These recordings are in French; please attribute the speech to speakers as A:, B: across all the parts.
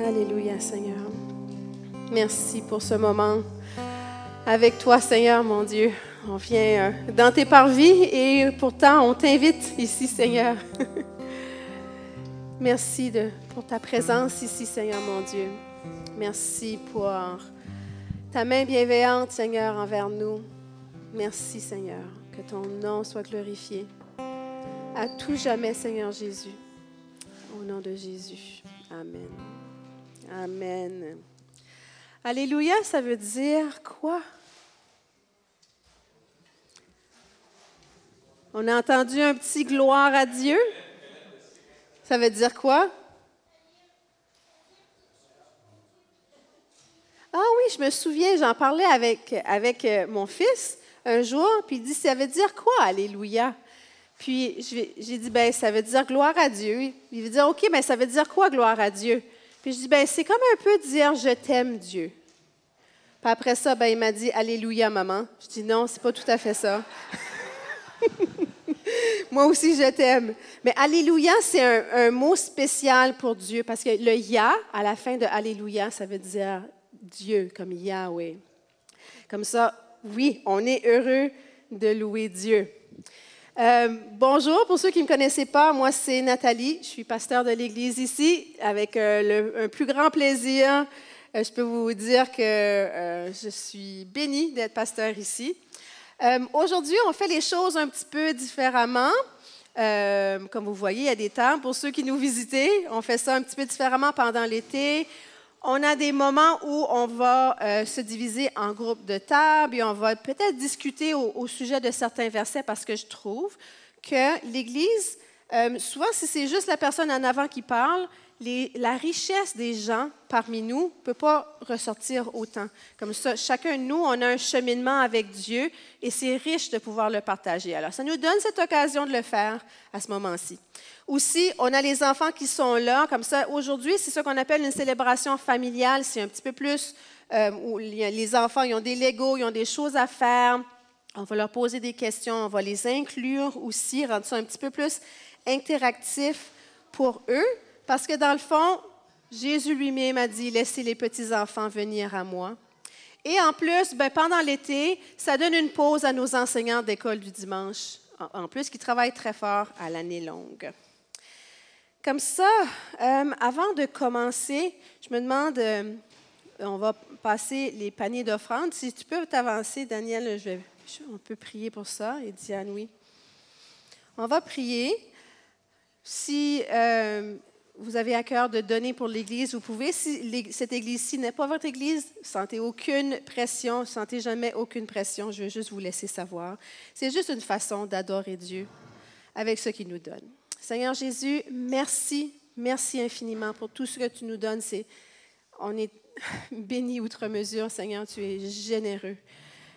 A: Alléluia, Seigneur. Merci pour ce moment avec toi, Seigneur, mon Dieu. On vient dans tes parvis et pourtant, on t'invite ici, Seigneur. Merci pour ta présence ici, Seigneur, mon Dieu. Merci pour ta main bienveillante, Seigneur, envers nous. Merci, Seigneur, que ton nom soit glorifié. À tout jamais, Seigneur Jésus. Au nom de Jésus. Amen. Amen. Alléluia, ça veut dire quoi? On a entendu un petit gloire à Dieu. Ça veut dire quoi? Ah oui, je me souviens, j'en parlais avec mon fils un jour, puis il dit, ça veut dire quoi, Alléluia? Puis j'ai dit, ben ça veut dire gloire à Dieu. Il veut dire, OK, ben ça veut dire quoi, gloire à Dieu? Puis je dis, ben c'est comme un peu dire, je t'aime, Dieu. Puis après ça, ben il m'a dit, Alléluia, maman. Je dis, non, c'est pas tout à fait ça. Moi aussi, je t'aime. Mais Alléluia, c'est un mot spécial pour Dieu, parce que le Ya, à la fin de Alléluia, ça veut dire Dieu, comme Yahweh. Comme ça, oui, on est heureux de louer Dieu. Bonjour, pour ceux qui ne me connaissaient pas, moi c'est Nathalie, je suis pasteur de l'Église ici, avec un plus grand plaisir. Je peux vous dire que je suis bénie d'être pasteur ici. Aujourd'hui, on fait les choses un petit peu différemment. Comme vous voyez, il y a des temps. Pour ceux qui nous visitent, on fait ça un petit peu différemment pendant l'été. On a des moments où on va se diviser en groupes de table et on va peut-être discuter au sujet de certains versets parce que je trouve que l'Église, souvent si c'est juste la personne en avant qui parle, la richesse des gens parmi nous ne peut pas ressortir autant. Comme ça, chacun de nous, on a un cheminement avec Dieu et c'est riche de pouvoir le partager. Alors, ça nous donne cette occasion de le faire à ce moment-ci. Aussi, on a les enfants qui sont là. Comme ça, aujourd'hui, c'est ce qu'on appelle une célébration familiale. C'est un petit peu plus où les enfants, ils ont des Legos, ils ont des choses à faire. On va leur poser des questions, on va les inclure aussi, rendre ça un petit peu plus interactif pour eux. Parce que dans le fond, Jésus lui-même a dit « Laissez les petits-enfants venir à moi ». Et en plus, pendant l'été, ça donne une pause à nos enseignants d'école du dimanche, en plus, qui travaillent très fort à l'année longue. Comme ça, avant de commencer, je me demande, on va passer les paniers d'offrandes. Si tu peux t'avancer, Daniel, on peut prier pour ça, et Diane, oui. On va prier. Si vous avez à cœur de donner pour l'Église, vous pouvez. Si cette Église-ci n'est pas votre Église, sentez aucune pression, sentez jamais aucune pression. Je veux juste vous laisser savoir. C'est juste une façon d'adorer Dieu avec ce qu'il nous donne. Seigneur Jésus, merci, merci infiniment pour tout ce que tu nous donnes. On est bénis outre mesure, Seigneur, tu es généreux.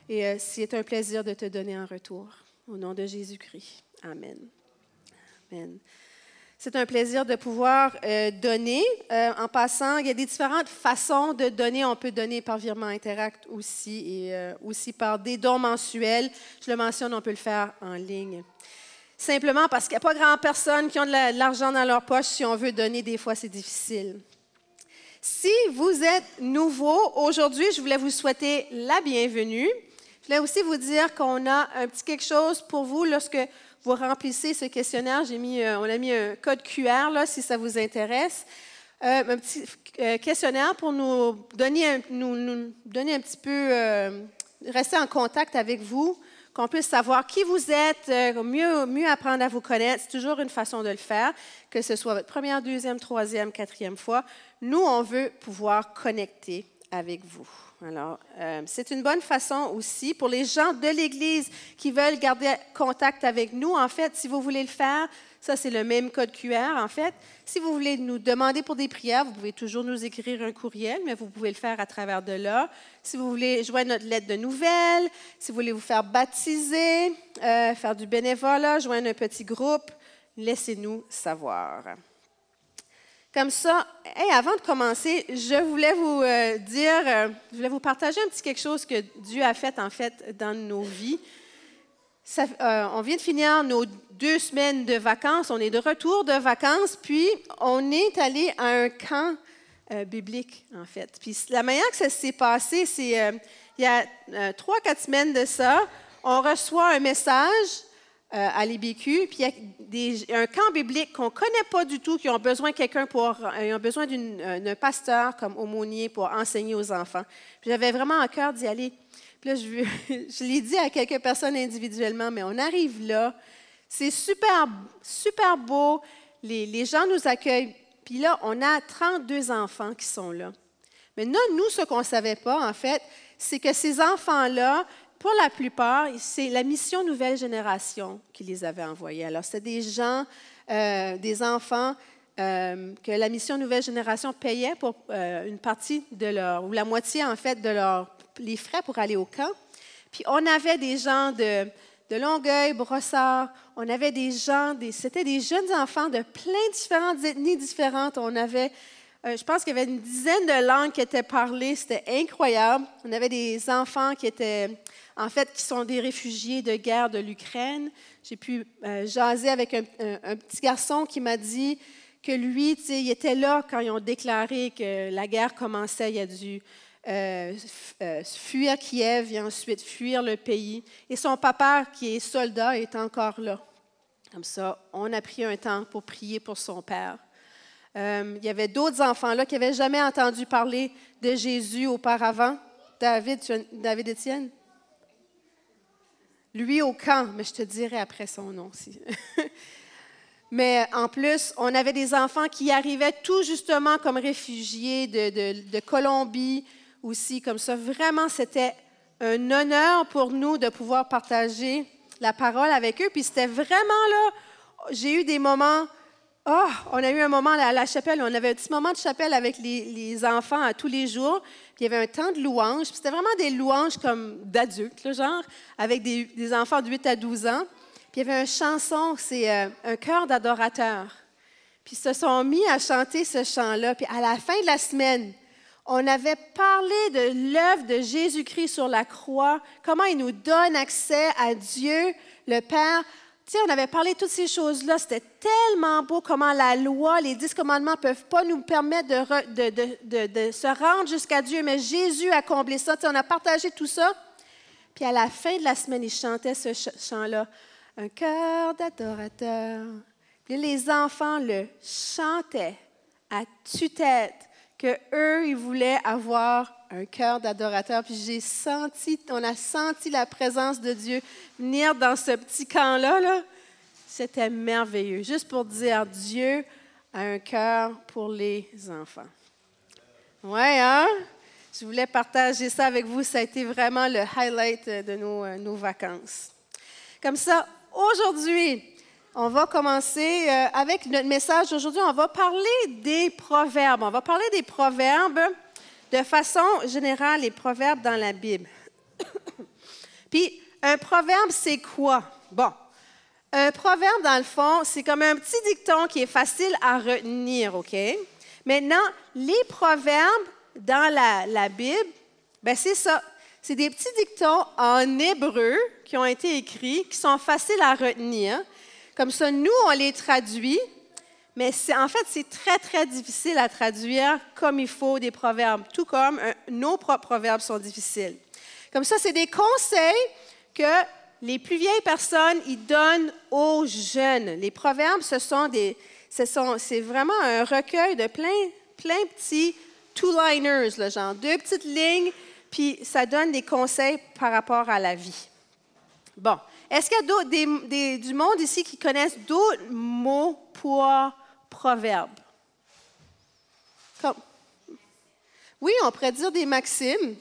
A: Et c'est un plaisir de te donner en retour. Au nom de Jésus-Christ. Amen. Amen. C'est un plaisir de pouvoir donner. En passant, il y a des différentes façons de donner. On peut donner par virement Interact aussi et aussi par des dons mensuels. Je le mentionne, on peut le faire en ligne. Simplement parce qu'il n'y a pas grand personne qui ont de l'argent dans leur poche. Si on veut donner, des fois, c'est difficile. Si vous êtes nouveau, aujourd'hui, je voulais vous souhaiter la bienvenue. Je voulais aussi vous dire qu'on a un petit quelque chose pour vous lorsque vous remplissez ce questionnaire. On a mis un code QR là, si ça vous intéresse. Un petit questionnaire pour nous donner un petit peu, rester en contact avec vous, qu'on puisse savoir qui vous êtes, mieux apprendre à vous connaître. C'est toujours une façon de le faire, que ce soit votre première, deuxième, troisième, quatrième fois. Nous, on veut pouvoir connecter avec vous. Alors, c'est une bonne façon aussi pour les gens de l'Église qui veulent garder contact avec nous. En fait, si vous voulez le faire, ça, c'est le même code QR, en fait. Si vous voulez nous demander pour des prières, vous pouvez toujours nous écrire un courriel, mais vous pouvez le faire à travers de là. Si vous voulez joindre notre lettre de nouvelles, si vous voulez vous faire baptiser, faire du bénévolat, joindre un petit groupe, laissez-nous savoir. Comme ça, avant de commencer, je voulais vous partager un petit quelque chose que Dieu a fait, en fait, dans nos vies. On vient de finir nos 2 semaines de vacances. On est de retour de vacances, puis on est allé à un camp biblique, en fait. Puis la manière que ça s'est passé, c'est il y a 3-4 semaines de ça, on reçoit un message à l'IBQ, puis il y a un camp biblique qu'on ne connaît pas du tout, qui ont besoin de quelqu'un ils ont besoin d'un pasteur comme aumônier pour enseigner aux enfants. Puis j'avais vraiment à cœur d'y aller. Puis là, je l'ai dit à quelques personnes individuellement, mais on arrive là, c'est super, super beau, les gens nous accueillent, puis là, on a 32 enfants qui sont là. Maintenant, nous, ce qu'on ne savait pas, en fait, c'est que ces enfants-là, pour la plupart, c'est la mission Nouvelle Génération qui les avait envoyés. Alors, c'était des gens, des enfants que la mission Nouvelle Génération payait pour une partie ou la moitié, en fait, les frais pour aller au camp. Puis, on avait des gens de Longueuil, Brossard, on avait des gens, c'était des jeunes enfants de plein de différentes ethnies différentes. On avait je pense qu'il y avait une dizaine de langues qui étaient parlées. C'était incroyable. On avait des enfants qui sont des réfugiés de guerre de l'Ukraine. J'ai pu jaser avec un petit garçon qui m'a dit que lui, il était là quand ils ont déclaré que la guerre commençait. Il a dû fuir Kiev et ensuite fuir le pays. Et son papa, qui est soldat, est encore là. Comme ça, on a pris un temps pour prier pour son père. Il y avait d'autres enfants là qui n'avaient jamais entendu parler de Jésus auparavant. David Étienne? Lui au camp, mais je te dirai après son nom aussi. Mais en plus, on avait des enfants qui arrivaient tout justement comme réfugiés de Colombie aussi, comme ça. Vraiment, c'était un honneur pour nous de pouvoir partager la parole avec eux. Puis c'était vraiment là, j'ai eu des moments. On a eu un moment à la chapelle, on avait un petit moment de chapelle avec les enfants tous les jours, puis il y avait un temps de louange, puis c'était vraiment des louanges comme d'adultes, là, genre, avec des enfants de 8 à 12 ans. Puis il y avait une chanson, c'est un chœur d'adorateurs. Puis ils se sont mis à chanter ce chant-là, puis à la fin de la semaine, on avait parlé de l'œuvre de Jésus-Christ sur la croix, comment il nous donne accès à Dieu, le Père. Tu sais, on avait parlé de toutes ces choses-là. C'était tellement beau comment la loi, les 10 commandements ne peuvent pas nous permettre de se rendre jusqu'à Dieu, mais Jésus a comblé ça. Tu sais, on a partagé tout ça. Puis à la fin de la semaine, ils chantaient ce chant-là, « Un cœur d'adorateur ». Puis les enfants le chantaient à tue-tête qu'eux, ils voulaient avoir un cœur d'adorateur. Puis on a senti la présence de Dieu venir dans ce petit camp-là. Là. C'était merveilleux. Juste pour dire, Dieu a un cœur pour les enfants. Ouais, hein? Je voulais partager ça avec vous. Ça a été vraiment le highlight de nos vacances. Comme ça, aujourd'hui, on va commencer avec notre message d'aujourd'hui. On va parler des proverbes. On va parler des proverbes de façon générale, les proverbes dans la Bible. Puis, un proverbe, c'est quoi? Bon, un proverbe, dans le fond, c'est comme un petit dicton qui est facile à retenir, OK? Maintenant, les proverbes dans la Bible, bien, c'est ça. C'est des petits dictons en hébreu qui ont été écrits, qui sont faciles à retenir. Comme ça, nous, on les traduit, mais en fait, c'est très, très difficile à traduire comme il faut des proverbes, tout comme nos propres proverbes sont difficiles. Comme ça, c'est des conseils que les plus vieilles personnes ils donnent aux jeunes. Les proverbes, c'est vraiment un recueil de plein petits two-liners, là, genre 2 petites lignes, puis ça donne des conseils par rapport à la vie. Bon. Est-ce qu'il y a du monde ici qui connaissent d'autres mots pour proverbes? Oui, on pourrait dire des maximes.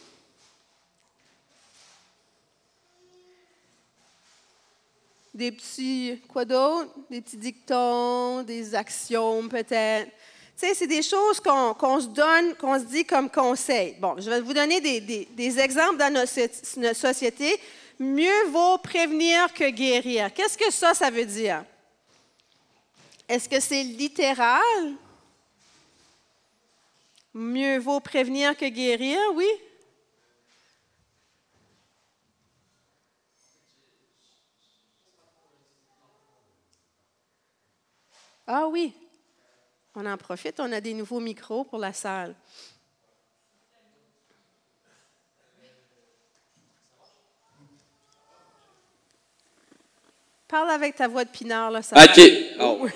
A: Des petits, quoi d'autre? Des petits dictons, des axiomes peut-être. Tu sais, c'est des choses qu'on se donne, qu'on se dit comme conseil. Bon, je vais vous donner des exemples dans notre société. Mieux vaut prévenir que guérir. Qu'est-ce que ça veut dire? Est-ce que c'est littéral? Mieux vaut prévenir que guérir, oui? Ah oui. On en profite, on a des nouveaux micros pour la salle. Parle avec ta voix de pinard, là. Ça
B: OK. Oh.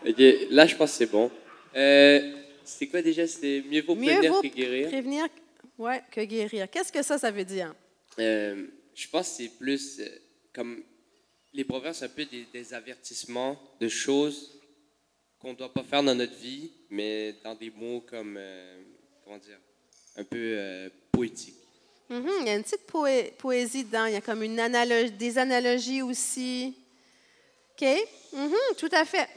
B: OK, là, je pense que c'est bon. C'est quoi déjà? C'est mieux vaut prévenir que guérir?
A: Prévenir, ouais, que guérir. Qu'est-ce que ça veut dire?
B: Je pense que c'est plus comme... Les proverbes, c'est un peu des avertissements de choses qu'on ne doit pas faire dans notre vie, mais dans des mots comme, comment dire, un peu poétiques.
A: Il y a une petite poésie dedans. Il y a comme des analogies aussi. OK? Tout à fait.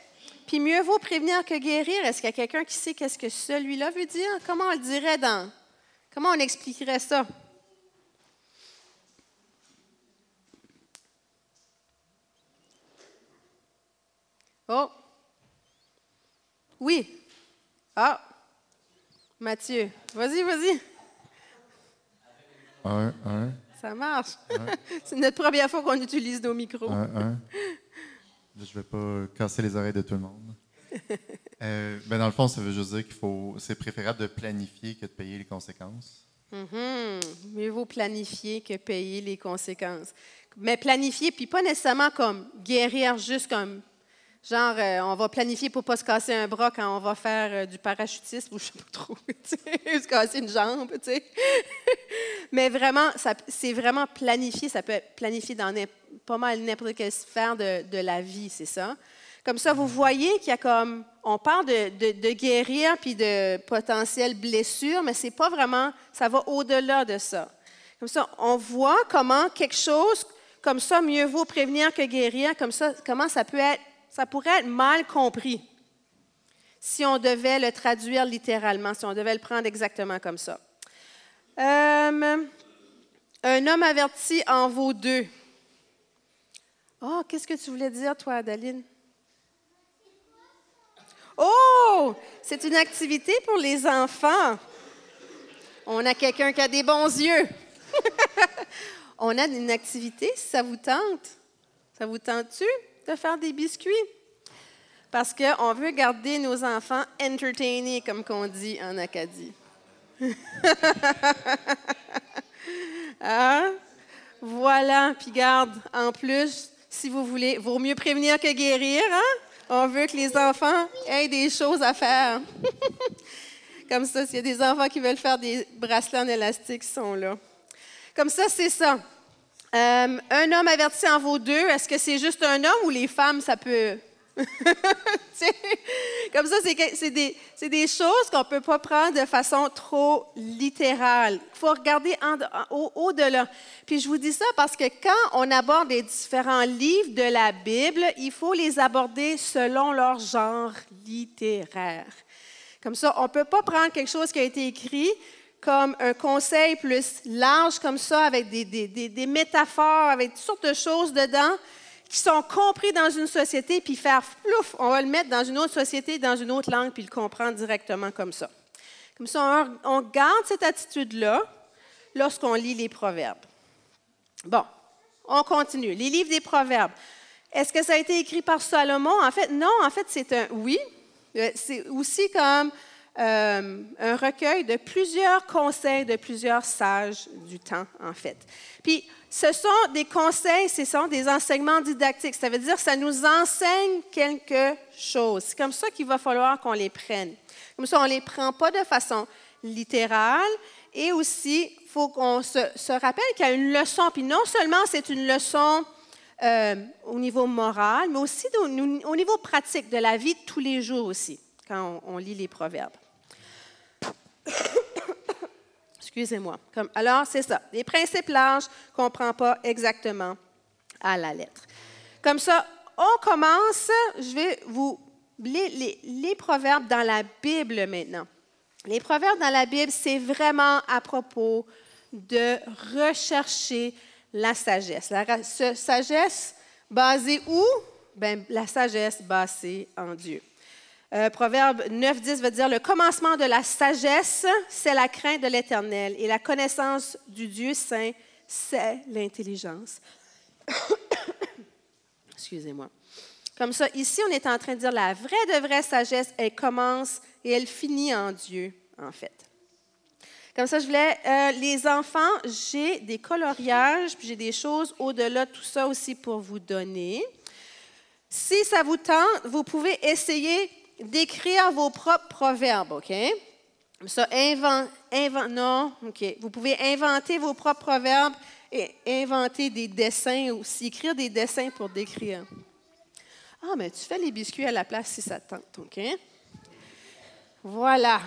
A: Puis mieux vaut prévenir que guérir. Est-ce qu'il y a quelqu'un qui sait qu'est-ce que celui-là veut dire? Comment on le dirait comment on expliquerait ça? Oh! Oui! Ah! Mathieu, vas-y.
C: Un.
A: Ça marche. C'est notre première fois qu'on utilise nos micros.
C: Un. Je ne vais pas casser les oreilles de tout le monde. Dans le fond, ça veut juste dire c'est préférable de planifier que de payer les conséquences.
A: Mieux vaut planifier que payer les conséquences. Mais planifier, puis pas nécessairement comme guérir, juste comme, genre, on va planifier pour ne pas se casser un bras quand on va faire du parachutisme, ou je ne sais pas trop, se casser une jambe, tu sais. Mais vraiment, c'est vraiment planifié, ça peut être planifié dans pas mal n'importe quelle sphère de la vie, c'est ça. Comme ça, vous voyez qu'il y a comme, on parle de guérir puis de potentielles blessures, mais c'est pas vraiment, ça va au-delà de ça. Comme ça, on voit comment quelque chose comme ça, mieux vaut prévenir que guérir, comme ça, comment ça pourrait être mal compris si on devait le traduire littéralement, si on devait le prendre exactement comme ça. Un homme averti en vaut deux. Oh, qu'est-ce que tu voulais dire, toi, Adaline? Oh, c'est une activité pour les enfants. On a quelqu'un qui a des bons yeux. On a une activité, si ça vous tente. Ça vous tente-tu de faire des biscuits? Parce qu'on veut garder nos enfants entertainés, comme qu'on dit en Acadie. Ah, voilà, puis garde, en plus, si vous voulez, vaut mieux prévenir que guérir, hein? On veut que les enfants aient des choses à faire. Comme ça, s'il y a des enfants qui veulent faire des bracelets en élastique, ils sont là. Comme ça, c'est ça. Un homme averti en vaut deux. Est-ce que c'est juste un homme ou les femmes, ça peut... Comme ça, c'est des choses qu'on ne peut pas prendre de façon trop littérale. Il faut regarder au-delà. Puis je vous dis ça parce que quand on aborde les différents livres de la Bible, il faut les aborder selon leur genre littéraire. Comme ça, on ne peut pas prendre quelque chose qui a été écrit comme un conseil plus large comme ça, avec des métaphores, avec toutes sortes de choses dedans, qui sont compris dans une société, puis faire plouf, on va le mettre dans une autre société, dans une autre langue, puis le comprendre directement comme ça. Comme ça, on garde cette attitude-là lorsqu'on lit les proverbes. Bon, on continue. Les livres des proverbes. Est-ce que ça a été écrit par Salomon? En fait, non. En fait, c'est un oui. C'est aussi comme un recueil de plusieurs conseils de plusieurs sages du temps, en fait. Puis, ce sont des conseils, ce sont des enseignements didactiques. Ça veut dire que ça nous enseigne quelque chose. C'est comme ça qu'il va falloir qu'on les prenne. Comme ça, on ne les prend pas de façon littérale. Et aussi, il faut qu'on se rappelle qu'il y a une leçon. Puis non seulement c'est une leçon au niveau moral, mais aussi au niveau pratique de la vie de tous les jours aussi, quand on lit les proverbes. Excusez-moi. Alors, c'est ça. Des principes larges qu'on ne prend pas exactement à la lettre. Comme ça, on commence. Je vais vous les proverbes dans la Bible maintenant. Les proverbes dans la Bible, c'est vraiment à propos de rechercher la sagesse. La sagesse basée où? Bien, la sagesse basée en Dieu. Proverbe 9.10 veut dire « Le commencement de la sagesse, c'est la crainte de l'Éternel, et la connaissance du Dieu saint, c'est l'intelligence. » Excusez-moi. Comme ça, ici, on est en train de dire la vraie de vraie sagesse, elle commence et elle finit en Dieu, en fait. Comme ça, je voulais, les enfants, j'ai des coloriages, puis j'ai des choses au-delà de tout ça aussi pour vous donner. Si ça vous tente, vous pouvez essayer d'écrire vos propres proverbes, OK? Comme ça, non, OK. Vous pouvez inventer vos propres proverbes et inventer des dessins aussi, écrire des dessins pour décrire. Ah, mais tu fais les biscuits à la place si ça te tente, OK? Voilà.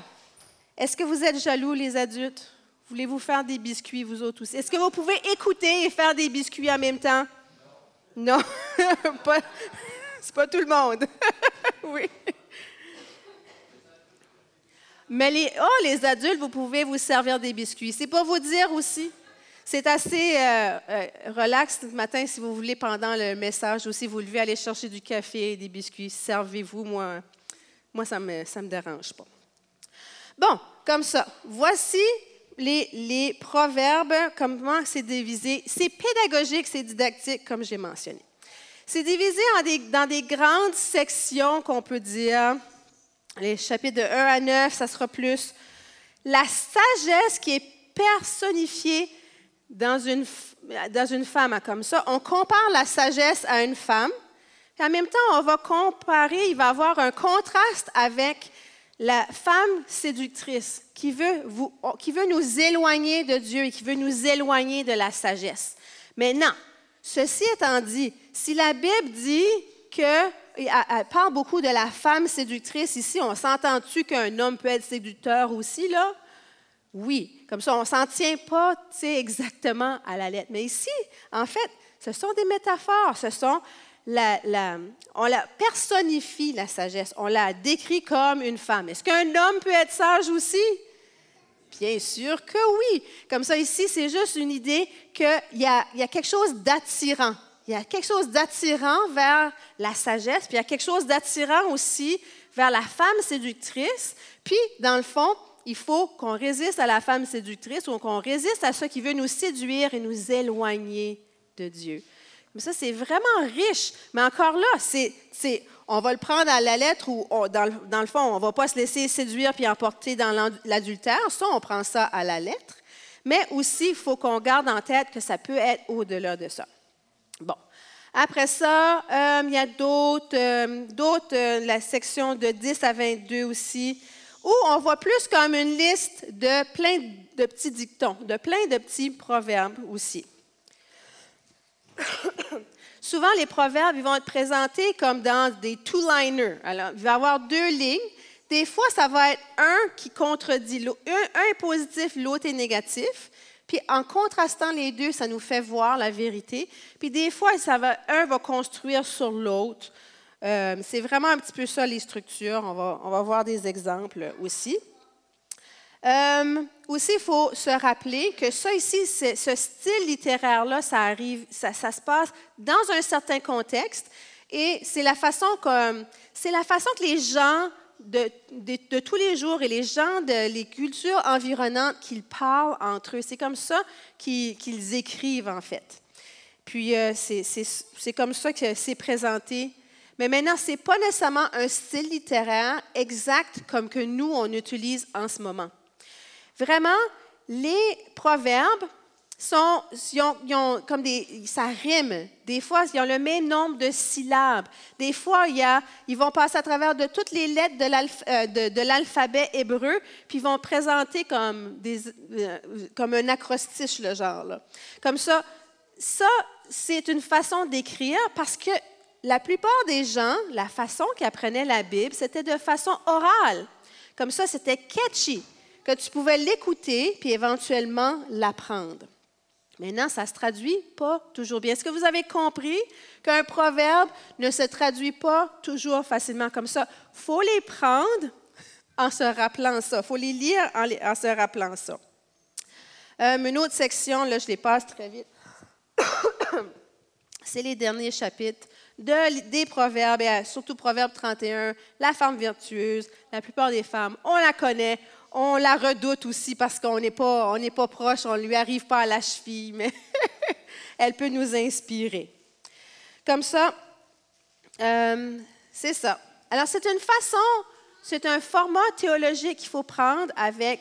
A: Est-ce que vous êtes jaloux, les adultes? Voulez-vous faire des biscuits, vous autres aussi? Est-ce que vous pouvez écouter et faire des biscuits en même temps? Non, c'est pas tout le monde. Oui. Mais les adultes, vous pouvez vous servir des biscuits. C'est pour vous dire aussi. C'est assez relax ce matin si vous voulez, pendant le message aussi, vous levez, aller chercher du café et des biscuits. Servez-vous, moi ça me dérange pas. Bon, comme ça, voici les proverbes, comment c'est divisé. C'est pédagogique, c'est didactique, comme j'ai mentionné. C'est divisé dans des grandes sections qu'on peut dire. Les chapitres de 1 à 9, ça sera plus la sagesse qui est personnifiée dans une femme. Comme ça, on compare la sagesse à une femme. Et en même temps, on va comparer, il va y avoir un contraste avec la femme séductrice qui veut nous éloigner de Dieu et qui veut nous éloigner de la sagesse. Maintenant, ceci étant dit, si la Bible dit elle parle beaucoup de la femme séductrice ici, on s'entend-tu qu'un homme peut être séducteur aussi, là? Oui. Comme ça, on ne s'en tient pas exactement à la lettre. Mais ici, en fait, ce sont des métaphores, on la personnifie, la sagesse. On la décrit comme une femme. Est-ce qu'un homme peut être sage aussi? Bien sûr que oui. Comme ça, ici, c'est juste une idée qu'il y a quelque chose d'attirant. Il y a quelque chose d'attirant vers la sagesse, puis il y a quelque chose d'attirant aussi vers la femme séductrice. Puis, dans le fond, il faut qu'on résiste à la femme séductrice ou qu'on résiste à ce qui veut nous séduire et nous éloigner de Dieu. Mais ça, c'est vraiment riche. Mais encore là, on va le prendre à la lettre ou dans le fond, on ne va pas se laisser séduire puis emporter dans l'adultère. Ça, on prend ça à la lettre. Mais aussi, il faut qu'on garde en tête que ça peut être au-delà de ça. Bon. Après ça, il y a d'autres, la section de 10 à 22 aussi, où on voit plus comme une liste de plein de petits dictons, de plein de petits proverbes aussi. Souvent, les proverbes ils vont être présentés comme dans des two-liners. Alors, il va y avoir 2 lignes. Des fois, ça va être un qui contredit l'autre. Un est positif, l'autre est négatif. Puis, en contrastant les deux, ça nous fait voir la vérité. Puis, des fois, un va construire sur l'autre. C'est vraiment un petit peu ça, les structures. On va voir des exemples aussi. Aussi, il faut se rappeler que ça ici, ce style littéraire-là, ça se passe dans un certain contexte et c'est la façon que les gens de tous les jours et les gens les cultures environnantes qu'ils parlent entre eux. C'est comme ça qu'ils écrivent, en fait. Puis, c'est comme ça que c'est présenté. Mais maintenant, ce n'est pas nécessairement un style littéraire exact comme que nous, on utilise en ce moment. Vraiment, les proverbes ça rime. Des fois, ils ont le même nombre de syllabes. Des fois, ils vont passer à travers de toutes les lettres de l'alphabet hébreu, puis ils vont présenter comme un acrostiche, le genre. Là. Comme ça, c'est une façon d'écrire parce que la plupart des gens, la façon qu'ils apprenaient la Bible, c'était de façon orale. Comme ça, c'était catchy, que tu pouvais l'écouter puis éventuellement l'apprendre. Maintenant, ça ne se traduit pas toujours bien. Est-ce que vous avez compris qu'un proverbe ne se traduit pas toujours facilement comme ça? Il faut les prendre en se rappelant ça. Il faut les lire en se rappelant ça. Une autre section, là, je les passe très vite. C'est les derniers chapitres des proverbes, et surtout Proverbe 31, la femme vertueuse. La plupart des femmes, on la connaît. On la redoute aussi parce qu'on n'est pas proche, on ne lui arrive pas à la cheville, mais elle peut nous inspirer. Comme ça, C'est ça. Alors, c'est un format théologique qu'il faut prendre avec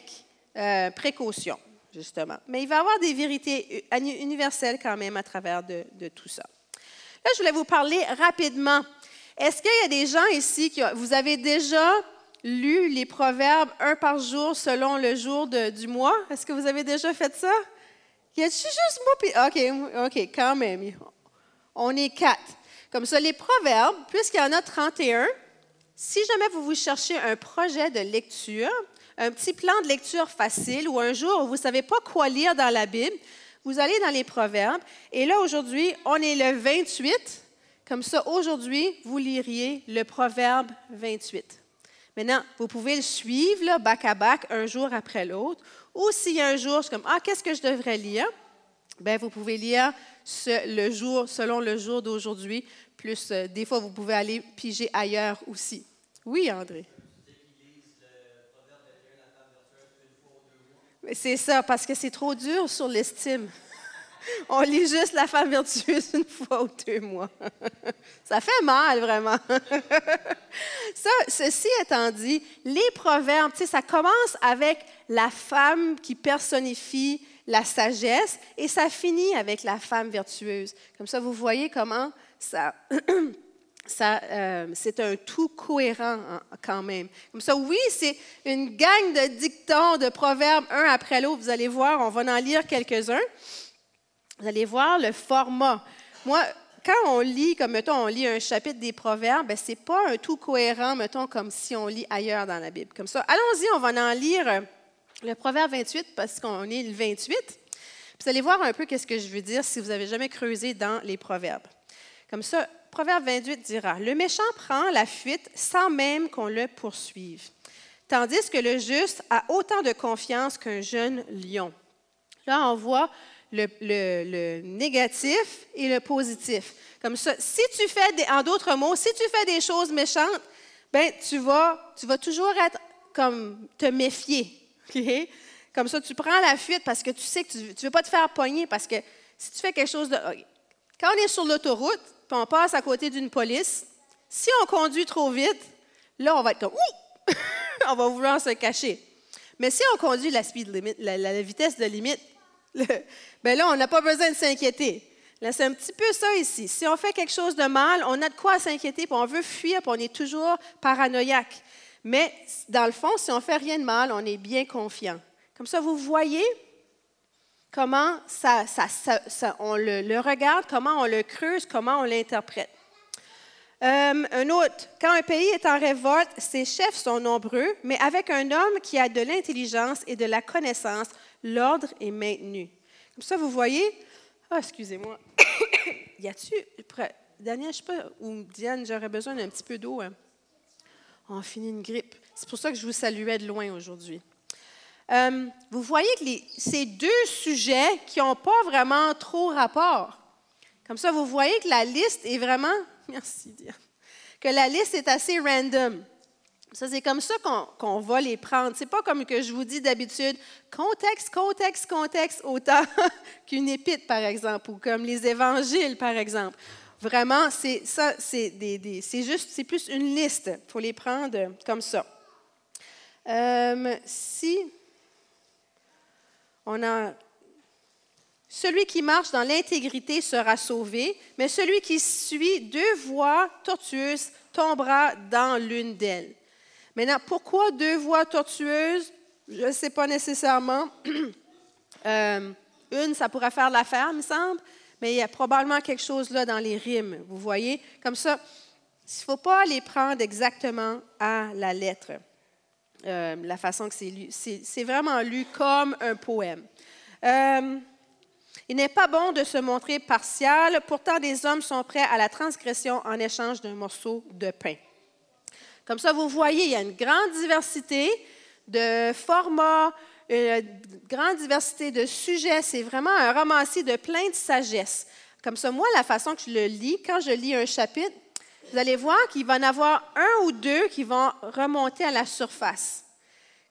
A: précaution, justement. Mais il va y avoir des vérités universelles quand même à travers de tout ça. Là, je voulais vous parler rapidement. Est-ce qu'il y a des gens ici vous avez déjà lu les proverbes un par jour selon le jour du mois? Est-ce que vous avez déjà fait ça? Y a-t-il juste moi? OK, quand même. On est 4. Comme ça, les proverbes, puisqu'il y en a 31, si jamais vous cherchez un projet de lecture, un petit plan de lecture facile ou un jour où vous ne savez pas quoi lire dans la Bible, vous allez dans les proverbes. Et là, aujourd'hui, on est le 28. Comme ça, aujourd'hui, vous liriez le proverbe 28. Maintenant, vous pouvez le suivre, là, back à back, un jour après l'autre. Ou s'il y a un jour, c'est comme, qu'est-ce que je devrais lire? Bien, vous pouvez lire le jour, selon le jour d'aujourd'hui. Plus, des fois, vous pouvez aller piger ailleurs aussi. Oui, André? Mais c'est ça, parce que c'est trop dur sur l'estime. On lit juste la femme vertueuse une fois ou 2 mois. Ça fait mal, vraiment. Ceci étant dit, les proverbes, ça commence avec la femme qui personnifie la sagesse et ça finit avec la femme vertueuse. Comme ça, vous voyez comment ça, c'est un tout cohérent quand même. Comme ça, oui, c'est une gang de dictons, de proverbes, un après l'autre. Vous allez voir, on va en lire quelques-uns. Vous allez voir le format. Moi, quand on lit, comme mettons, on lit un chapitre des Proverbes, ce n'est pas un tout cohérent, mettons, comme si on lit ailleurs dans la Bible. Comme ça, allons-y, on va en lire le Proverbe 28 parce qu'on est le 28. Puis vous allez voir un peu qu'est-ce que je veux dire si vous n'avez jamais creusé dans les Proverbes. Comme ça, Proverbe 28 dira, « Le méchant prend la fuite sans même qu'on le poursuive, tandis que le juste a autant de confiance qu'un jeune lion. » Là, on voit le négatif et le positif. Comme ça, si tu fais, en d'autres mots, si tu fais des choses méchantes, ben tu vas toujours être comme te méfier. Okay? Comme ça, tu prends la fuite parce que tu sais que tu ne veux pas te faire pogner parce que si tu fais quelque chose de... Quand on est sur l'autoroute, puis on passe à côté d'une police, si on conduit trop vite, là, on va être comme... Ouh! On va vouloir se cacher. Mais si on conduit la speed limit, la vitesse de limite, bien là, on n'a pas besoin de s'inquiéter. Là, c'est un petit peu ça ici. Si on fait quelque chose de mal, on a de quoi s'inquiéter, puis on veut fuir, puis on est toujours paranoïaque. Mais dans le fond, si on ne fait rien de mal, on est bien confiant. Comme ça, vous voyez comment on le regarde, comment on le creuse, comment on l'interprète. Un autre, quand un pays est en révolte, ses chefs sont nombreux, mais avec un homme qui a de l'intelligence et de la connaissance, l'ordre est maintenu. Comme ça, vous voyez... excusez-moi. Y a-t-il... Daniel, je ne sais pas, ou Diane, j'aurais besoin d'un petit peu d'eau. Hein? On finit une grippe. C'est pour ça que je vous saluais de loin aujourd'hui. Vous voyez que ces 2 sujets qui n'ont pas vraiment trop rapport. Comme ça, vous voyez que la liste est vraiment... Merci, Diane. Que la liste est assez random. Ça, c'est comme ça qu'on va les prendre. Ce n'est pas comme que je vous dis d'habitude, contexte, autant qu'une épître, par exemple, ou comme les évangiles, par exemple. Vraiment, c'est plus une liste. Il faut les prendre comme ça. Celui qui marche dans l'intégrité sera sauvé, mais celui qui suit 2 voies tortueuses tombera dans l'une d'elles. Maintenant, pourquoi 2 voies tortueuses? Je ne sais pas nécessairement. Une, ça pourrait faire l'affaire, il me semble, mais il y a probablement quelque chose là dans les rimes, vous voyez? Comme ça, il ne faut pas les prendre exactement à la lettre, la façon que c'est lu. C'est vraiment lu comme un poème. Il n'est pas bon de se montrer partial, pourtant des hommes sont prêts à la transgression en échange d'un morceau de pain. Comme ça, vous voyez, il y a une grande diversité de formats, une grande diversité de sujets. C'est vraiment un romancier de plein de sagesse. Comme ça, moi, la façon que je le lis, quand je lis un chapitre, vous allez voir qu'il va y en avoir 1 ou 2 qui vont remonter à la surface.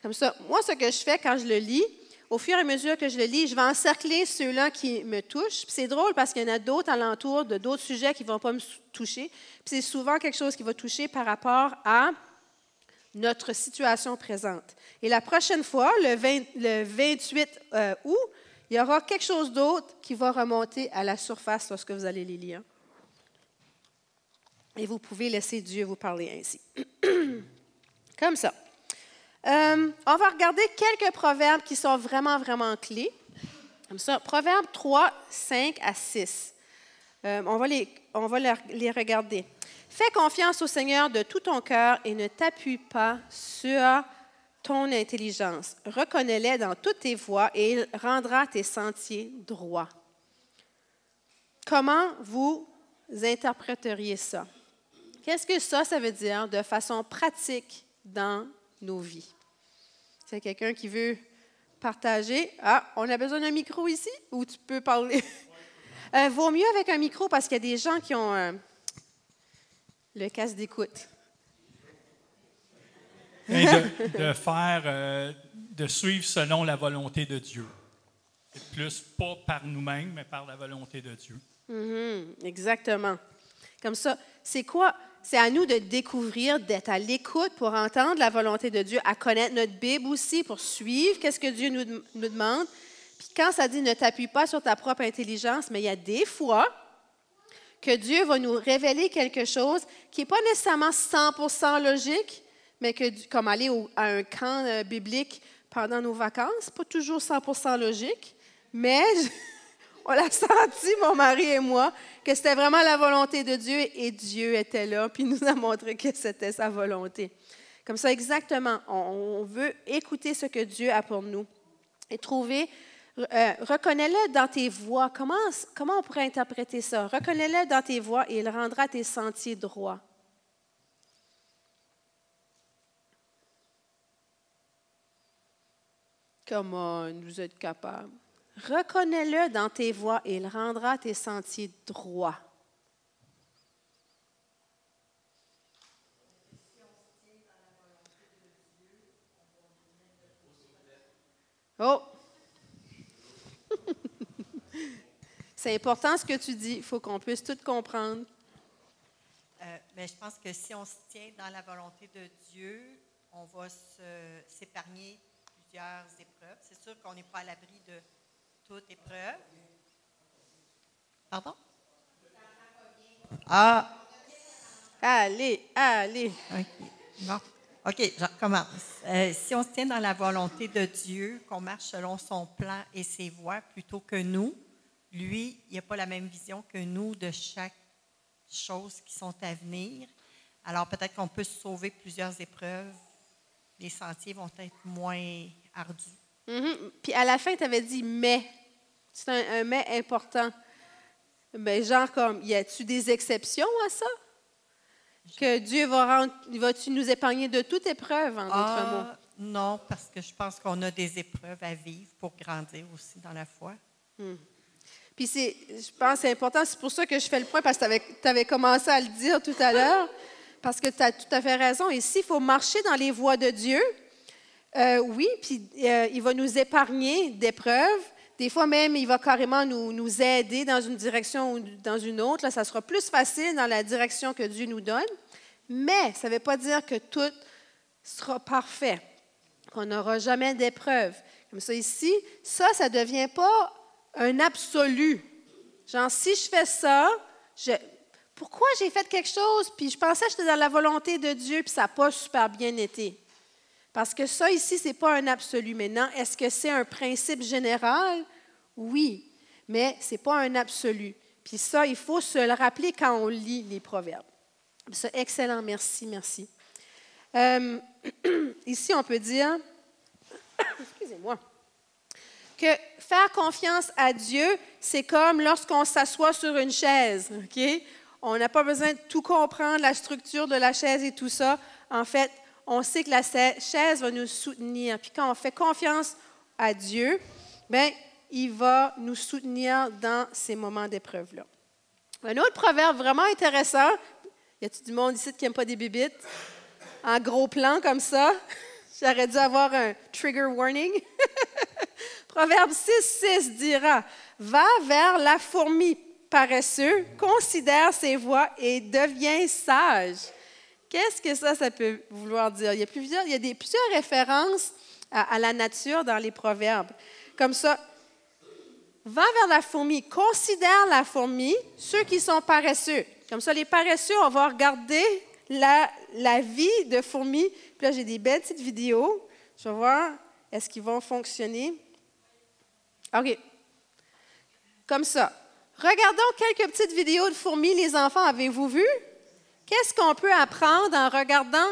A: Comme ça, moi, ce que je fais quand je le lis, au fur et à mesure que je le lis, je vais encercler ceux-là qui me touchent. Puis c'est drôle parce qu'il y en a d'autres alentour de d'autres sujets qui ne vont pas me toucher. Puis c'est souvent quelque chose qui va toucher par rapport à notre situation présente. Et la prochaine fois, le 28 août, il y aura quelque chose d'autre qui va remonter à la surface lorsque vous allez les lire. Et vous pouvez laisser Dieu vous parler ainsi. Comme ça. On va regarder quelques proverbes qui sont vraiment, vraiment clés. Comme ça, Proverbes 3, 5 à 6. On va les regarder. Fais confiance au Seigneur de tout ton cœur et ne t'appuie pas sur ton intelligence. Reconnais-le dans toutes tes voies et il rendra tes sentiers droits. Comment vous interpréteriez ça? Qu'est-ce que ça veut dire de façon pratique dans nos vies? C'est quelqu'un qui veut partager. Ah, on a besoin d'un micro ici ou tu peux parler? Vaut mieux avec un micro parce qu'il y a des gens qui ont le casque d'écoute.
D: Et de suivre selon la volonté de Dieu. Et plus pas par nous-mêmes, mais par la volonté de Dieu.
A: Exactement. Comme ça, c'est quoi? C'est à nous de découvrir, d'être à l'écoute pour entendre la volonté de Dieu, à connaître notre Bible aussi, pour suivre qu'est-ce que Dieu nous demande. Puis quand ça dit « ne t'appuie pas sur ta propre intelligence », mais il y a des fois que Dieu va nous révéler quelque chose qui n'est pas nécessairement 100% logique, mais que, comme aller à un camp biblique pendant nos vacances, pas toujours 100% logique, mais on l'a senti, mon mari et moi, que c'était vraiment la volonté de Dieu et Dieu était là, puis il nous a montré que c'était sa volonté. Comme ça, exactement, on veut écouter ce que Dieu a pour nous et trouver, reconnais-le dans tes voies. Comment on pourrait interpréter ça? Reconnais-le dans tes voies et il rendra tes sentiers droits. Comment vous êtes capable? Reconnais-le dans tes voies et il rendra tes sentiers droits. Oh! C'est important ce que tu dis. Il faut qu'on puisse tout comprendre.
E: Mais je pense que si on se tient dans la volonté de Dieu, on va s'épargner plusieurs épreuves. C'est sûr qu'on n'est pas à l'abri de toute épreuve. Pardon? Ah!
A: Allez.
E: OK. Bon. OK, je recommence. Si on se tient dans la volonté de Dieu, qu'on marche selon son plan et ses voies plutôt que nous, lui, il n'a pas la même vision que nous de chaque chose qui sont à venir. Alors peut-être qu'on peut se sauver plusieurs épreuves. Les sentiers vont être moins ardus.
A: Puis à la fin, tu avais dit « mais ». C'est un « mais » important. Ben, genre comme, y a-tu des exceptions à ça? Que Dieu va-tu nous épargner de toute épreuve, en d'autres mots?
E: Non, parce que je pense qu'on a des épreuves à vivre pour grandir aussi dans la foi.
A: Puis je pense que c'est important, c'est pour ça que je fais le point, parce que tu avais commencé à le dire tout à l'heure, parce que tu as tout à fait raison. Ici, il faut marcher dans les voies de Dieu. Oui, puis il va nous épargner d'épreuves. Des fois même, il va carrément nous aider dans une direction ou dans une autre. Là, ça sera plus facile dans la direction que Dieu nous donne. Mais ça ne veut pas dire que tout sera parfait, qu'on n'aura jamais d'épreuves. Comme ça ici, ça ne devient pas un absolu. Genre, si je fais ça, pourquoi j'ai fait quelque chose, puis je pensais que j'étais dans la volonté de Dieu, puis ça n'a pas super bien été. Parce que ça, ici, ce n'est pas un absolu. Maintenant, est-ce que c'est un principe général? Oui, mais ce n'est pas un absolu. Puis ça, il faut se le rappeler quand on lit les proverbes. C'est excellent, merci. Ici, on peut dire, excusez-moi, que faire confiance à Dieu, c'est comme lorsqu'on s'assoit sur une chaise. OK? On n'a pas besoin de tout comprendre, la structure de la chaise et tout ça. En fait, on sait que la chaise va nous soutenir. Puis quand on fait confiance à Dieu, bien, il va nous soutenir dans ces moments d'épreuve-là. Un autre proverbe vraiment intéressant. Y a-t-il du monde ici qui n'aime pas des bébites? En gros plan comme ça. J'aurais dû avoir un trigger warning. Proverbe 6 dira, « Va vers la fourmi paresseux, considère ses voies et deviens sage. » Qu'est-ce que ça peut vouloir dire? Il y a plusieurs références à la nature dans les proverbes. Comme ça, va vers la fourmi, considère la fourmi, ceux qui sont paresseux. Comme ça, les paresseux, on va regarder la vie de fourmis. Puis là, j'ai des belles petites vidéos. Je vais voir, est-ce qu'ils vont fonctionner? OK. Comme ça. Regardons quelques petites vidéos de fourmis, les enfants. Avez-vous vu? Qu'est-ce qu'on peut apprendre en regardant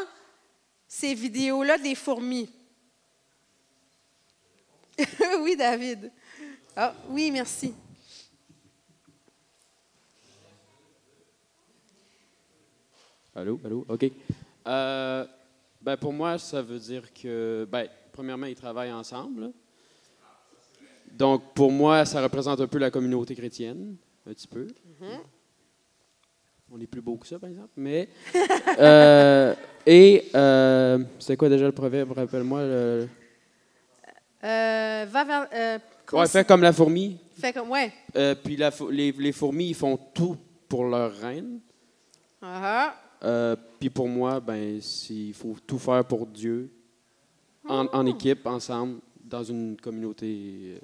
A: ces vidéos-là des fourmis? Oui, David. Ah, oui, merci.
F: Allô, OK. Pour moi, ça veut dire que, premièrement, ils travaillent ensemble. Là. Donc, pour moi, ça représente un peu la communauté chrétienne, un petit peu. Mm-hmm. On est plus beau que ça, par exemple. Mais, c'est quoi déjà le proverbe? Rappelle-moi.
A: Va vers...
F: fais comme la fourmi.
A: Fais comme, ouais.
F: Puis les fourmis, ils font tout pour leur reine. Puis pour moi, il faut tout faire pour Dieu, en équipe, ensemble, dans une communauté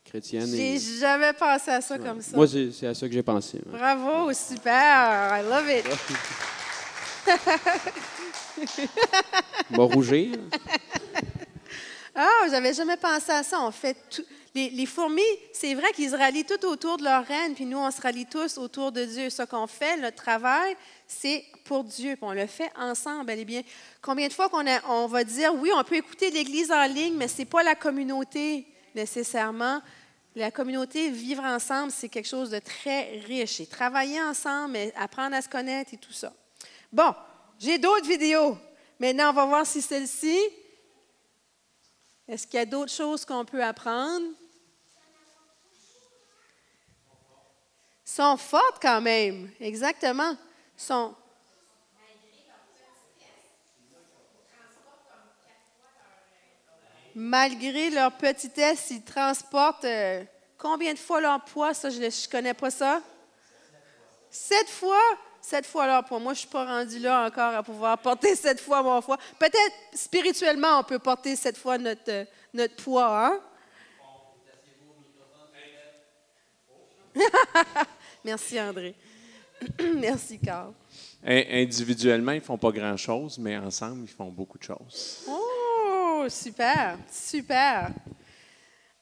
F: chrétienne.
A: J'ai jamais pensé à ça comme ça.
F: Moi, c'est à ça que j'ai pensé. Ouais.
A: Bravo, super, I love it.
F: On va rougir.
A: Ah, j'avais jamais pensé à ça. On fait tout. Les fourmis, c'est vrai qu'ils se rallient tout autour de leur reine, puis nous, on se rallie tous autour de Dieu. Ce qu'on fait, le travail, c'est pour Dieu, puis on le fait ensemble, bel et bien. Combien de fois on va dire, oui, on peut écouter l'Église en ligne, mais ce n'est pas la communauté nécessairement. La communauté, vivre ensemble, c'est quelque chose de très riche. Et travailler ensemble, et apprendre à se connaître et tout ça. Bon, j'ai d'autres vidéos. Maintenant, on va voir si celle-ci... Est-ce qu'il y a d'autres choses qu'on peut apprendre? Sont fortes quand même, exactement. Malgré leur petitesse, ils transportent combien de fois leur poids? Ça, je ne connais pas ça. 7 fois? 7 fois leur poids. Moi, je ne suis pas rendue là encore à pouvoir porter 7 fois mon poids. Peut-être spirituellement, on peut porter 7 fois notre poids. Hein? Merci, André. Merci, Carl.
G: Individuellement, ils ne font pas grand-chose, mais ensemble, ils font beaucoup de choses.
A: Oh, super, super.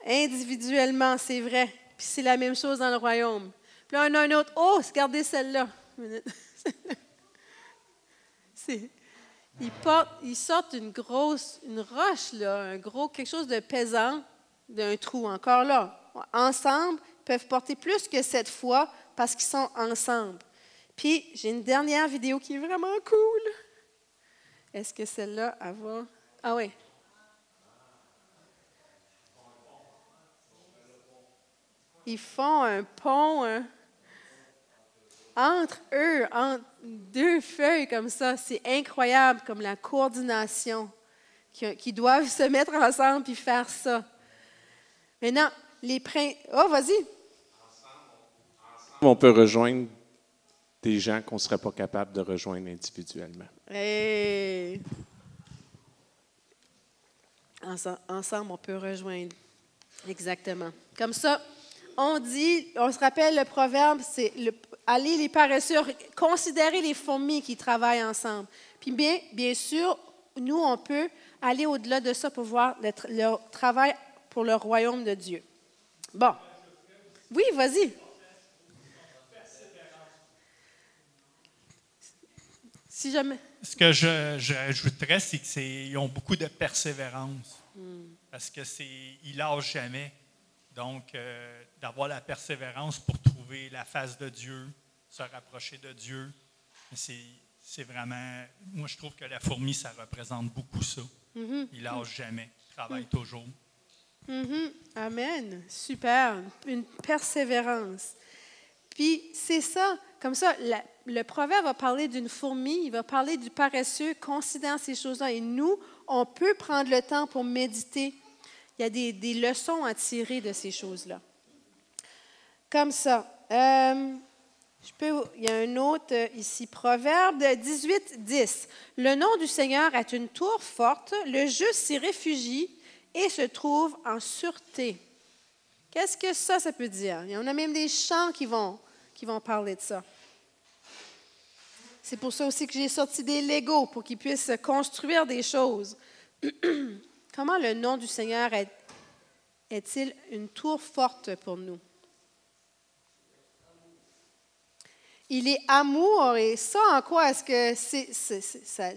A: Individuellement, c'est vrai. Puis c'est la même chose dans le royaume. Puis là, on a un autre. Oh, regardez celle-là. Ils sortent une roche, là, quelque chose de pesant d'un trou. Encore là, ensemble, ils peuvent porter plus que 7 fois parce qu'ils sont ensemble. Puis, j'ai une dernière vidéo qui est vraiment cool. Est-ce que celle-là, elle va? Ah oui. Ils font un pont entre eux, entre 2 feuilles comme ça. C'est incroyable comme la coordination qu'ils doivent se mettre ensemble et faire ça. Maintenant, oh, vas-y.
G: On peut rejoindre des gens qu'on ne serait pas capable de rejoindre individuellement.
A: Hey. Ensemble, on peut rejoindre. Exactement. Comme ça, on se rappelle le proverbe, c'est allez les paresseux, considérez les fourmis qui travaillent ensemble. Puis bien sûr, nous, on peut aller au-delà de ça pour voir le travail pour le royaume de Dieu. Bon. Oui, vas-y. Si jamais.
D: Ce que j'ajouterais, c'est qu'ils ont beaucoup de persévérance. Parce qu'ils lâchent jamais. Donc, d'avoir la persévérance pour trouver la face de Dieu, se rapprocher de Dieu, c'est vraiment... Moi, je trouve que la fourmi, ça représente beaucoup ça. Mm-hmm. Il lâche jamais, il travaille toujours.
A: Mm-hmm. Amen. Super. Une persévérance. Puis, c'est ça. Comme ça, le proverbe va parler d'une fourmi, il va parler du paresseux, considérant ces choses-là. Et nous, on peut prendre le temps pour méditer. Il il y a des leçons à tirer de ces choses-là. Comme ça. Il y a un autre ici, Proverbe 18, 10. Le nom du Seigneur est une tour forte, le juste s'y réfugie et se trouve en sûreté. Qu'est-ce que ça peut dire? Il y en a même des chants qui vont parler de ça. C'est pour ça aussi que j'ai sorti des Legos pour qu'ils puissent construire des choses. Comment le nom du Seigneur est-il une tour forte pour nous? Il est amour, et ça, en quoi est-ce que ça...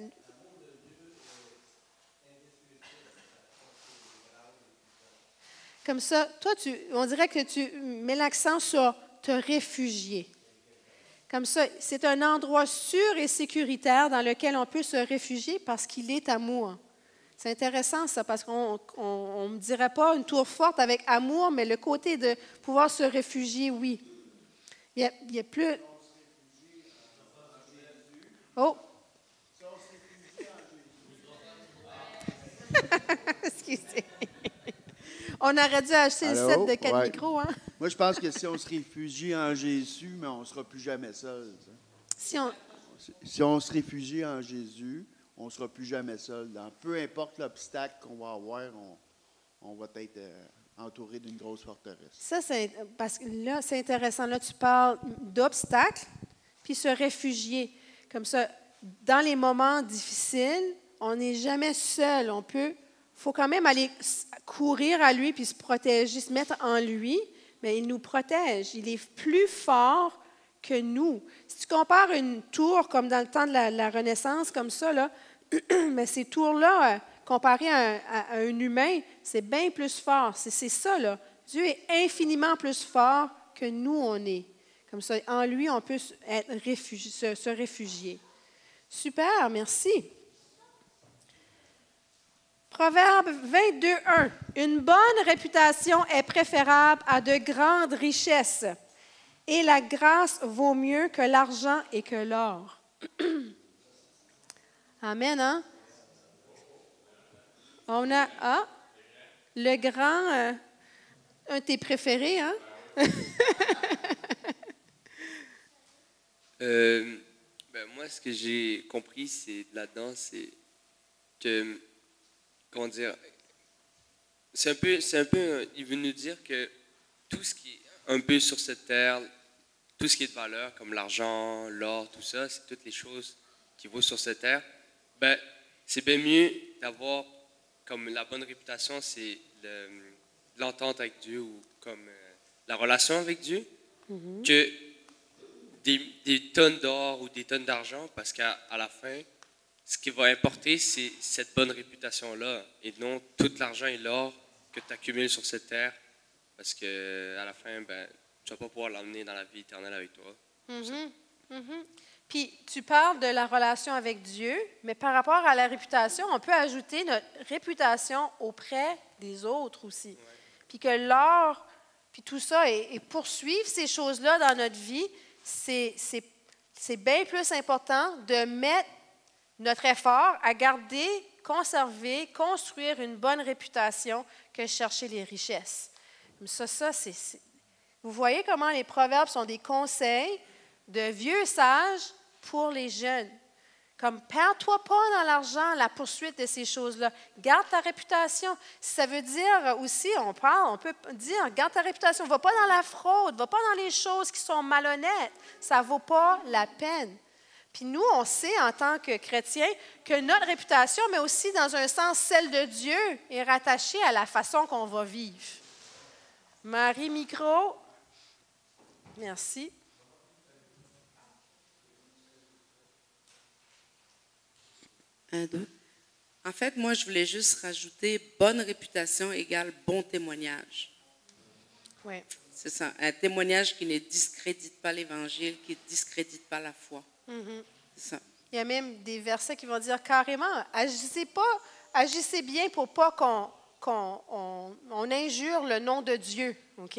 A: Comme ça, toi, on dirait que tu mets l'accent sur te réfugier. Comme ça, c'est un endroit sûr et sécuritaire dans lequel on peut se réfugier parce qu'il est amour. C'est intéressant ça, parce qu'on ne dirait pas une tour forte avec amour, mais le côté de pouvoir se réfugier, oui. Il y a plus... Oh! Excusez. On aurait dû acheter le set de 4 micros, hein?
H: Moi, je pense que si on se réfugie en Jésus, mais on ne sera plus jamais seul. Si on se réfugie en Jésus, on ne sera plus jamais seul. Peu importe l'obstacle qu'on va avoir, on va être entouré d'une grosse forteresse.
A: Ça, parce que là, c'est intéressant. Là, tu parles d'obstacles, puis se réfugier. Comme ça, dans les moments difficiles, on n'est jamais seul. Il faut quand même aller courir à lui puis se protéger, se mettre en lui, mais il nous protège. Il est plus fort que nous. Si tu compares une tour comme dans le temps de la Renaissance, comme ça, là, mais ces tours-là, comparées à un humain, c'est bien plus fort. C'est ça, là. Dieu est infiniment plus fort que nous, on est. Comme ça, en lui, on peut se réfugier. Super, merci. Proverbe 22, 1. Une bonne réputation est préférable à de grandes richesses, et la grâce vaut mieux que l'argent et que l'or. Amen, hein? On a, le grand, un de tes préférés, hein?
B: Moi, ce que j'ai compris là-dedans, c'est que, comment dire, c'est un peu, il veut nous dire que tout ce qui est un peu sur cette terre, tout ce qui est de valeur, comme l'argent, l'or, tout ça, c'est toutes les choses qui vaut sur cette terre, c'est bien mieux d'avoir, comme la bonne réputation, c'est l'entente avec Dieu ou comme la relation avec Dieu, que des tonnes d'or ou des tonnes d'argent, parce qu'à la fin, ce qui va importer, c'est cette bonne réputation-là, et non tout l'argent et l'or que tu accumules sur cette terre, parce qu'à la fin, tu ne vas pas pouvoir l'emmener dans la vie éternelle avec toi.
A: Puis, tu parles de la relation avec Dieu, mais par rapport à la réputation, on peut ajouter notre réputation auprès des autres aussi. Ouais. Puis que l'or, puis tout ça, et poursuivre ces choses-là dans notre vie, c'est bien plus important de mettre notre effort à garder, conserver, construire une bonne réputation que chercher les richesses. Ça, c'est... Vous voyez comment les proverbes sont des conseils de vieux sages pour les jeunes. Comme, perds-toi pas dans l'argent, la poursuite de ces choses-là. Garde ta réputation. Ça veut dire aussi, on peut dire, garde ta réputation. Ne va pas dans la fraude, ne va pas dans les choses qui sont malhonnêtes. Ça ne vaut pas la peine. Puis nous, on sait en tant que chrétiens que notre réputation, mais aussi dans un sens celle de Dieu, est rattachée à la façon qu'on va vivre. Marie Micro. Merci.
I: En fait, moi, je voulais juste rajouter bonne réputation égale bon témoignage.
A: Oui.
I: C'est ça, un témoignage qui ne discrédite pas l'Évangile, qui ne discrédite pas la foi. C'est ça.
A: Il y a même des versets qui vont dire carrément, agissez bien pour pas qu'on injure le nom de Dieu. OK?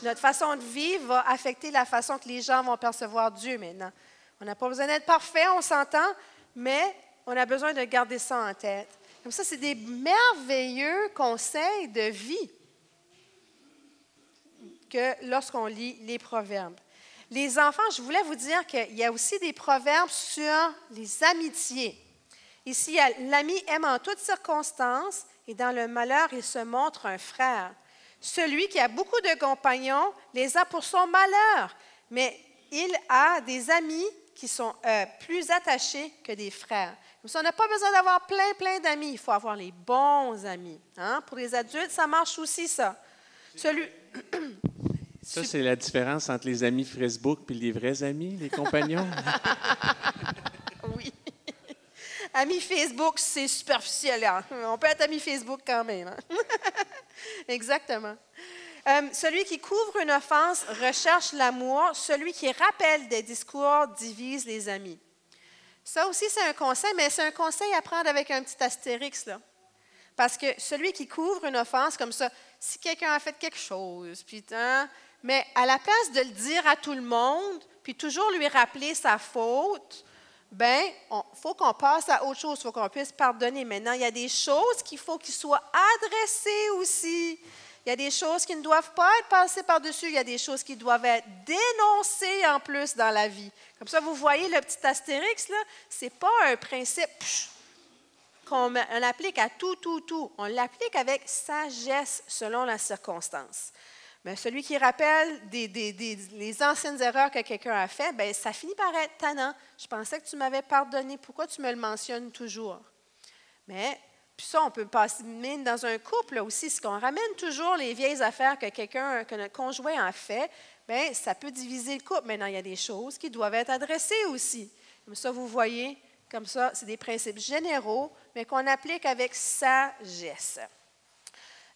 A: Notre façon de vivre va affecter la façon que les gens vont percevoir Dieu maintenant. On n'a pas besoin d'être parfait, on s'entend, mais on a besoin de garder ça en tête. Comme ça, c'est des merveilleux conseils de vie que lorsqu'on lit les proverbes. Les enfants, je voulais vous dire qu'il y a aussi des proverbes sur les amitiés. Ici, l'ami aime en toutes circonstances et dans le malheur, il se montre un frère. Celui qui a beaucoup de compagnons les a pour son malheur, mais il a des amis qui sont plus attachés que des frères. Donc, on n'a pas besoin d'avoir plein d'amis, il faut avoir les bons amis. Hein? Pour les adultes, ça marche aussi, ça.
G: Ça, c'est la différence entre les amis Facebook et les vrais amis, les compagnons.
A: Oui. Ami Facebook, c'est superficiel. Hein? On peut être ami Facebook quand même. Hein? Exactement. Celui qui couvre une offense recherche l'amour. Celui qui rappelle des discours divise les amis. Ça aussi, c'est un conseil, mais c'est un conseil à prendre avec un petit astérix, là. Parce que celui qui couvre une offense comme ça, si quelqu'un a fait quelque chose, puis, hein, mais à la place de le dire à tout le monde, puis toujours lui rappeler sa faute, bien, il faut qu'on passe à autre chose, il faut qu'on puisse pardonner. Maintenant, il y a des choses qu'il faut qu'ils soient adressées aussi. Il y a des choses qui ne doivent pas être passées par-dessus. Il y a des choses qui doivent être dénoncées en plus dans la vie. Comme ça, vous voyez le petit astérix, là, ce n'est pas un principe qu'on applique à tout. On l'applique avec sagesse selon la circonstance. Mais celui qui rappelle les anciennes erreurs que quelqu'un a faites, bien, ça finit par être tannant. Je pensais que tu m'avais pardonné. Pourquoi tu me le mentionnes toujours? Mais, puis ça, on peut passer même dans un couple là, aussi. Si on ramène toujours les vieilles affaires que notre conjoint a fait, bien, ça peut diviser le couple. Maintenant, il y a des choses qui doivent être adressées aussi. Comme ça, vous voyez, comme ça, c'est des principes généraux, mais qu'on applique avec sagesse.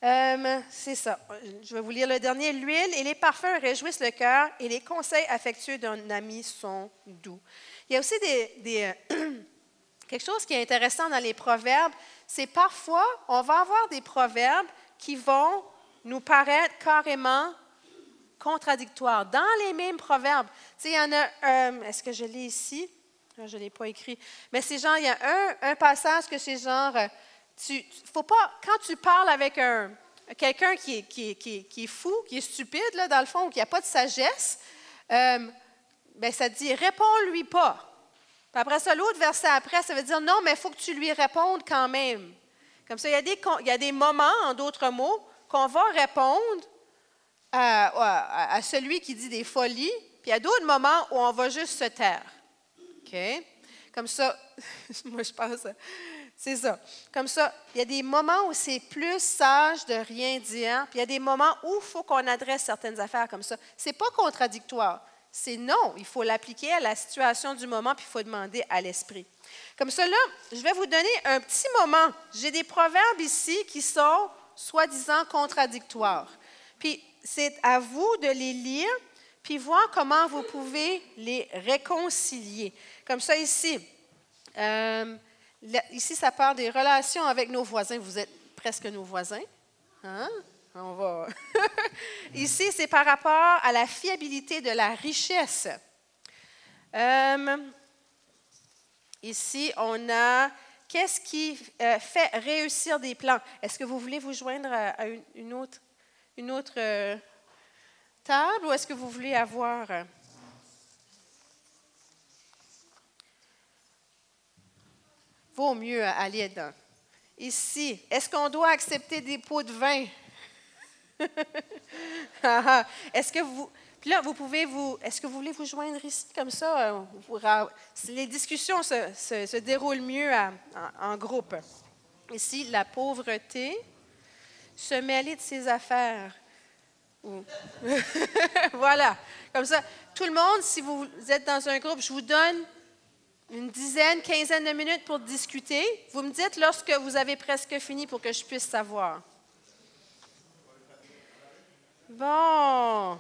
A: C'est ça. Je vais vous lire le dernier. L'huile et les parfums réjouissent le cœur et les conseils affectueux d'un ami sont doux. Il y a aussi quelque chose qui est intéressant dans les proverbes, c'est parfois, on va avoir des proverbes qui vont nous paraître carrément contradictoires. Dans les mêmes proverbes, tu sais, il y en a, est-ce que je l'ai ici? Je ne l'ai pas écrit. Mais c'est genre, il y a un passage que c'est genre, faut pas, quand tu parles avec quelqu'un qui est fou, qui est stupide, là, dans le fond, ou qui n'a pas de sagesse, ben, ça dit, réponds-lui pas. Puis après ça, l'autre verset après, ça veut dire, non, mais il faut que tu lui répondes quand même. Comme ça, il y a des moments, en d'autres mots, qu'on va répondre à celui qui dit des folies, puis il y a d'autres moments où on va juste se taire. OK? Comme ça, moi, je pense, c'est ça. Comme ça, il y a des moments où c'est plus sage de rien dire, puis il y a des moments où il faut qu'on adresse certaines affaires comme ça. Ce n'est pas contradictoire. C'est non, il faut l'appliquer à la situation du moment, puis il faut demander à l'esprit. Comme ça, là, je vais vous donner un petit moment. J'ai des proverbes ici qui sont soi-disant contradictoires. Puis c'est à vous de les lire, puis voir comment vous pouvez les réconcilier. Comme ça, ici, ici, ça parle des relations avec nos voisins. Vous êtes presque nos voisins. Hein? On va. Ici, c'est par rapport à la fiabilité de la richesse. Ici, on a qu'est-ce qui fait réussir des plans. Est-ce que vous voulez vous joindre à une autre table ou est-ce que vous voulez avoir... Vaut mieux aller dans. Ici, est-ce qu'on doit accepter des pots de vin? Est-ce que vous... Puis là, est-ce que vous voulez vous joindre ici comme ça? Les discussions se déroulent mieux en groupe. Ici, la pauvreté, se mêler de ses affaires. Voilà. Comme ça, tout le monde, si vous êtes dans un groupe, je vous donne une dizaine, quinzaine de minutes pour discuter. Vous me dites lorsque vous avez presque fini pour que je puisse savoir. Bon.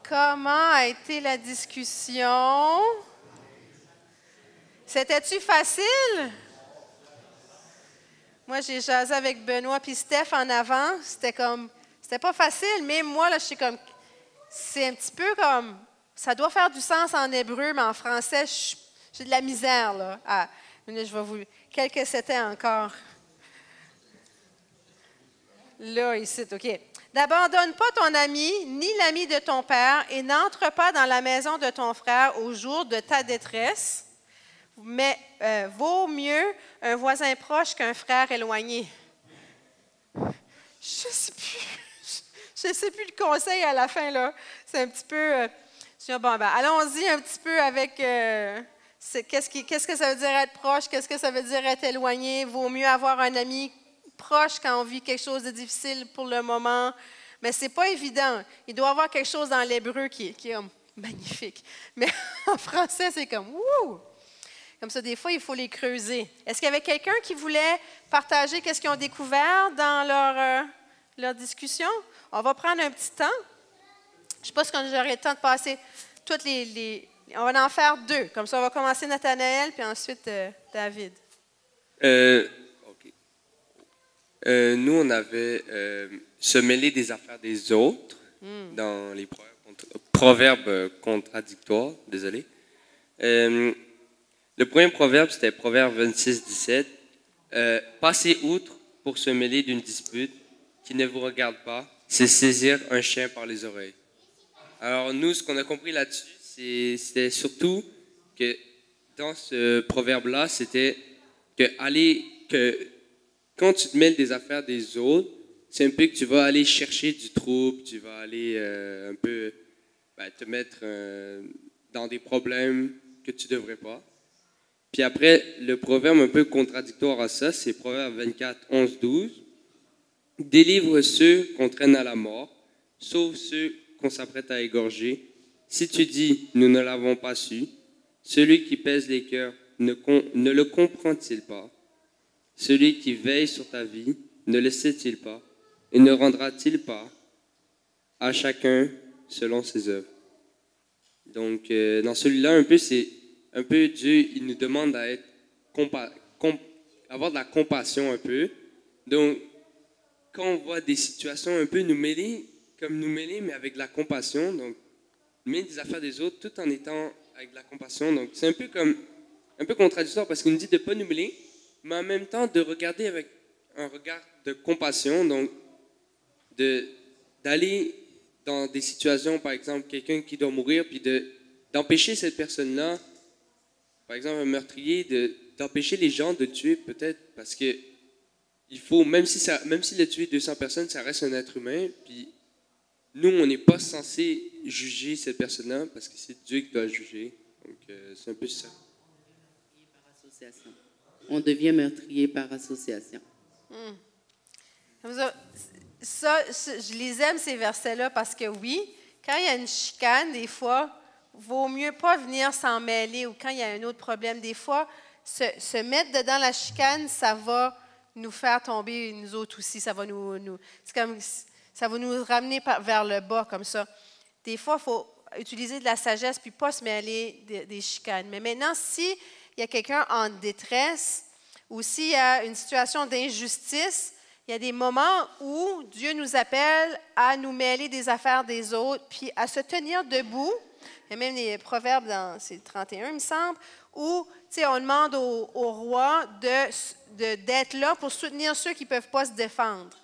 A: Comment a été la discussion? C'était-tu facile? Moi, j'ai jasé avec Benoît puis Steph en avant. C'était pas facile, mais moi, là, je suis comme, c'est un petit peu comme, ça doit faire du sens en hébreu, mais en français, j'ai de la misère, là. Je vais vous... Quel que c'était encore? Là, ici, OK. N'abandonne pas ton ami, ni l'ami de ton père, et n'entre pas dans la maison de ton frère au jour de ta détresse. Mais vaut mieux un voisin proche qu'un frère éloigné. Je ne sais plus le conseil à la fin, là. C'est un petit peu... bon, ben, allons-y un petit peu avec... qu'est-ce que ça veut dire être proche? Qu'est-ce que ça veut dire être éloigné? Vaut mieux avoir un ami proche quand on vit quelque chose de difficile pour le moment. Mais ce n'est pas évident. Il doit y avoir quelque chose dans l'hébreu qui est magnifique. Mais en français, c'est comme « wouh ». Comme ça, des fois, il faut les creuser. Est-ce qu'il y avait quelqu'un qui voulait partager qu'est-ce qu'ils ont découvert dans leur discussion? On va prendre un petit temps. Je ne sais pas si j'aurai le temps de passer toutes les... On va en faire 2. Comme ça, on va commencer Nathanaël, puis ensuite David.
B: OK. Nous, on avait se mêler des affaires des autres dans les proverbes contradictoires. Désolé. Le premier proverbe, c'était Proverbe 26, 17. Passez outre pour se mêler d'une dispute qui ne vous regarde pas, c'est saisir un chien par les oreilles. Alors, nous, ce qu'on a compris là-dessus, c'était surtout que dans ce proverbe-là, c'était que quand tu te mêles des affaires des autres, c'est un peu que tu vas aller chercher du trouble, tu vas aller un peu te mettre dans des problèmes que tu ne devrais pas. Puis après, le proverbe un peu contradictoire à ça, c'est Proverbe 24, 11, 12. Délivre ceux qu'on traîne à la mort, sauve ceux qu'on s'apprête à égorger. Si tu dis, nous ne l'avons pas su, celui qui pèse les cœurs ne le comprend-il pas? Celui qui veille sur ta vie, ne le sait-il pas? Et ne rendra-t-il pas à chacun selon ses œuvres? Donc, dans celui-là, un peu Dieu, il nous demande à être avoir de la compassion un peu. Donc, quand on voit des situations un peu nous mêler, mais avec de la compassion, donc, mêler des affaires des autres tout en étant avec de la compassion. Donc, c'est un peu contradictoire parce qu'il nous dit de ne pas nous mêler, mais en même temps de regarder avec un regard de compassion, donc d'aller dans des situations, par exemple, quelqu'un qui doit mourir, puis d'empêcher cette personne-là, par exemple un meurtrier, d'empêcher les gens de tuer peut-être, parce que il faut, même s'il a tué 200 personnes, ça reste un être humain, puis nous, on n'est pas censé juger cette personne-là, parce que c'est Dieu qui doit juger. Donc, c'est un peu ça.
I: On devient meurtrier par association.
A: Je les aime, ces versets-là, parce que oui, quand il y a une chicane, des fois, vaut mieux pas venir s'en mêler, ou quand il y a un autre problème, des fois, se mettre dedans la chicane, ça va nous faire tomber, nous autres aussi. Ça va ça va nous ramener vers le bas, comme ça. Des fois, il faut utiliser de la sagesse, puis pas se mêler des chicanes. Mais maintenant, s'il y a quelqu'un en détresse, ou s'il y a une situation d'injustice, il y a des moments où Dieu nous appelle à nous mêler des affaires des autres, puis à se tenir debout. Il y a même des proverbes, c'est le 31, il me semble, où on demande au roi d'être là pour soutenir ceux qui ne peuvent pas se défendre.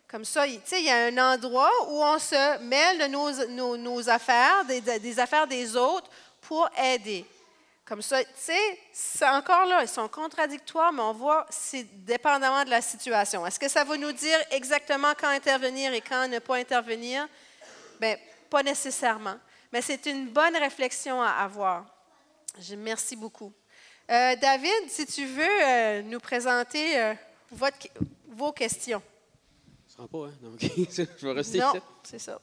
A: Comme ça, il y a un endroit où on se mêle de nos affaires, des affaires des autres, pour aider. Comme ça, c'est encore là, ils sont contradictoires, mais on voit, c'est dépendamment de la situation. Est-ce que ça va nous dire exactement quand intervenir et quand ne pas intervenir? Bien, pas nécessairement. Mais c'est une bonne réflexion à avoir. Merci beaucoup. David, si tu veux nous présenter vos questions.
F: Ça ne sera pas, hein? Donc, je vais rester
A: non,
F: ici.
A: c'est ça.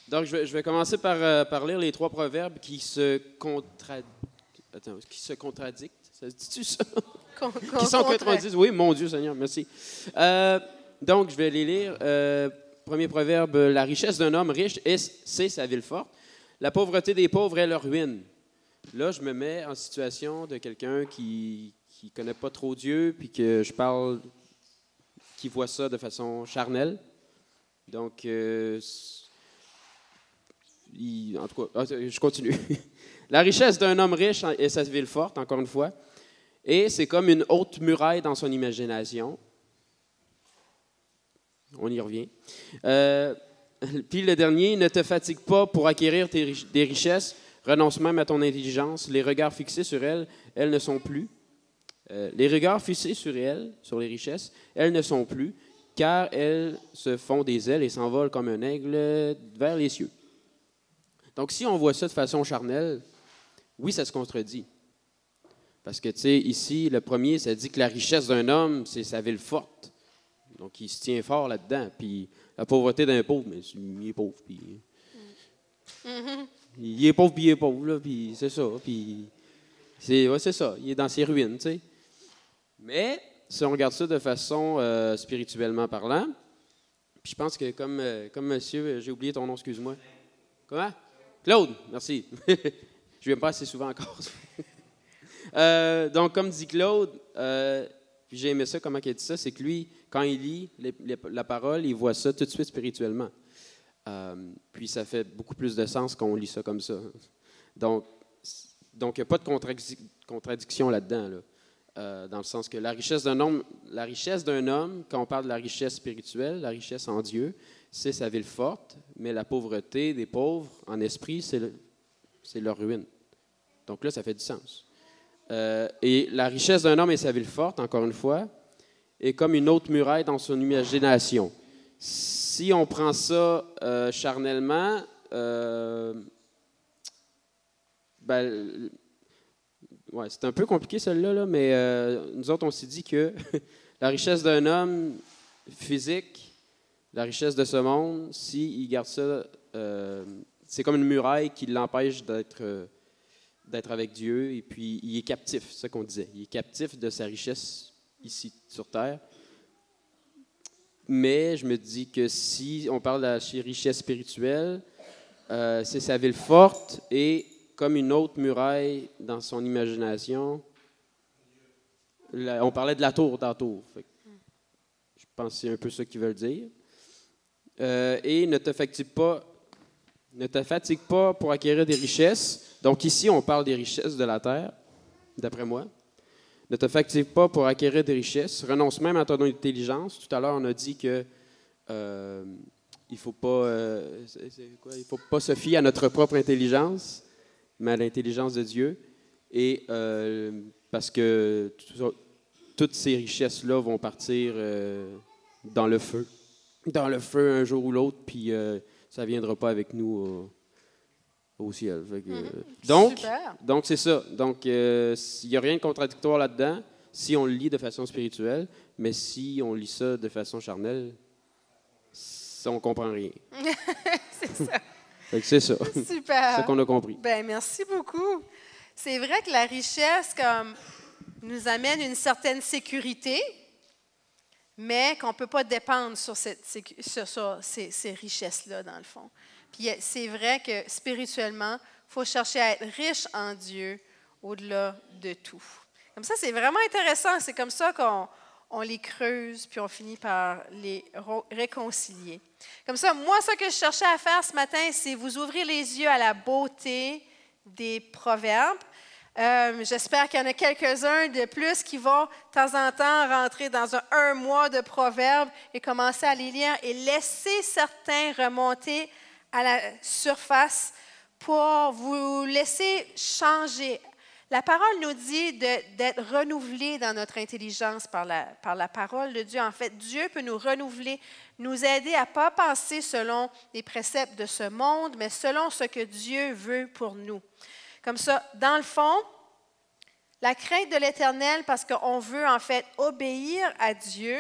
F: Donc, je vais commencer par lire les 3 proverbes qui se contradictent. Ça se dit-tu ça? Qui sont contredisent. Oui, mon Dieu Seigneur, merci. Donc, je vais les lire. Premier proverbe, la richesse d'un homme riche, c'est sa ville forte. La pauvreté des pauvres est leur ruine. Là, je me mets en situation de quelqu'un qui ne connaît pas trop Dieu, puis que je parle, qui voit ça de façon charnelle. Donc, en tout cas, je continue. La richesse d'un homme riche est sa ville forte, encore une fois, et c'est comme une haute muraille dans son imagination. On y revient. Puis le dernier, ne te fatigue pas pour acquérir des richesses, renonce même à ton intelligence. Les regards fixés sur elles, elles ne sont plus. Les regards fixés sur elles, sur les richesses, elles ne sont plus, car elles se font des ailes et s'envolent comme un aigle vers les cieux. Donc, si on voit ça de façon charnelle, oui, ça se contredit. Parce que, tu sais, ici, le premier, ça dit que la richesse d'un homme, c'est sa ville forte. Donc, il se tient fort là-dedans. Puis, la pauvreté d'un pauvre, mais il est pauvre. Puis, il est pauvre, puis il est pauvre, là, puis c'est ça. Puis, c'est ça. Il est dans ses ruines, tu sais. Mais, si on regarde ça de façon spirituellement parlant, puis je pense que comme monsieur, j'ai oublié ton nom, excuse-moi. Comment? Claude, merci. Je viens pas assez souvent encore. Donc, comme dit Claude, puis j'ai aimé ça, comment il dit ça, c'est que lui, quand il lit la parole, il voit ça tout de suite spirituellement. Puis ça fait beaucoup plus de sens quand on lit ça comme ça. Donc il n'y a pas de contradiction là-dedans, là. Dans le sens que la richesse d'un homme, quand on parle de la richesse spirituelle, la richesse en Dieu, c'est sa ville forte, mais la pauvreté des pauvres en esprit, c'est leur ruine. Donc là, ça fait du sens. Et la richesse d'un homme et sa ville forte, encore une fois, est comme une haute muraille dans son imagination. Si on prend ça charnellement, ouais, c'est un peu compliqué celle-là, là, mais nous autres, on s'est dit que la richesse d'un homme physique, la richesse de ce monde, s'il garde ça, c'est comme une muraille qui l'empêche d'être avec Dieu, et puis il est captif, c'est ça qu'on disait. Il est captif de sa richesse ici, sur Terre. Mais je me dis que si on parle de la richesse spirituelle, c'est sa ville forte et comme une haute muraille dans son imagination. On parlait de la tour tantôt. Je pense que c'est un peu ça qu'ils veulent dire. Et ne te fatigue pas pour acquérir des richesses. Donc ici, on parle des richesses de la terre, d'après moi. Ne te fatigue pas pour acquérir des richesses. Renonce même à ton intelligence. Tout à l'heure, on a dit que il faut pas se fier à notre propre intelligence, mais à l'intelligence de Dieu. Et parce que toutes ces richesses-là vont partir dans le feu. Dans le feu un jour ou l'autre, puis ça ne viendra pas avec nous au ciel. Donc, c'est ça. Donc, il n'y a rien de contradictoire là-dedans si on le lit de façon spirituelle, mais si on lit ça de façon charnelle, on ne comprend rien.
A: C'est ça.
F: C'est ça.
A: Super.
F: C'est ça qu'on a compris.
A: Ben, merci beaucoup. C'est vrai que la richesse nous amène une certaine sécurité, mais qu'on ne peut pas dépendre sur ces richesses-là, dans le fond. Puis c'est vrai que spirituellement, il faut chercher à être riche en Dieu au-delà de tout. Comme ça, c'est vraiment intéressant. C'est comme ça qu'on les creuse, puis on finit par les réconcilier. Comme ça, moi, ce que je cherchais à faire ce matin, c'est vous ouvrir les yeux à la beauté des proverbes. J'espère qu'il y en a quelques-uns de plus qui vont, de temps en temps, rentrer dans un mois de proverbes et commencer à les lire et laisser certains remonter à la surface pour vous laisser changer. La parole nous dit d'être renouvelés dans notre intelligence par la parole de Dieu. En fait, Dieu peut nous renouveler, nous aider à ne pas penser selon les préceptes de ce monde, mais selon ce que Dieu veut pour nous. Comme ça, dans le fond, la crainte de l'Éternel, parce qu'on veut en fait obéir à Dieu,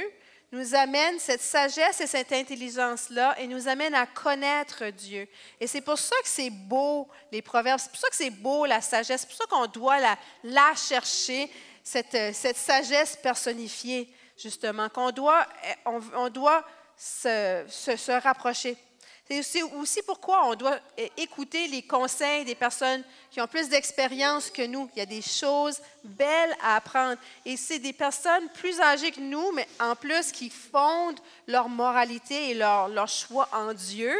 A: nous amène cette sagesse et cette intelligence-là et nous amène à connaître Dieu. Et c'est pour ça que c'est beau, les proverbes, c'est pour ça que c'est beau, la sagesse, c'est pour ça qu'on doit la chercher, cette sagesse personnifiée, justement, on doit se rapprocher. C'est aussi pourquoi on doit écouter les conseils des personnes qui ont plus d'expérience que nous. Il y a des choses belles à apprendre. Et c'est des personnes plus âgées que nous, mais en plus qui fondent leur moralité et leur choix en Dieu.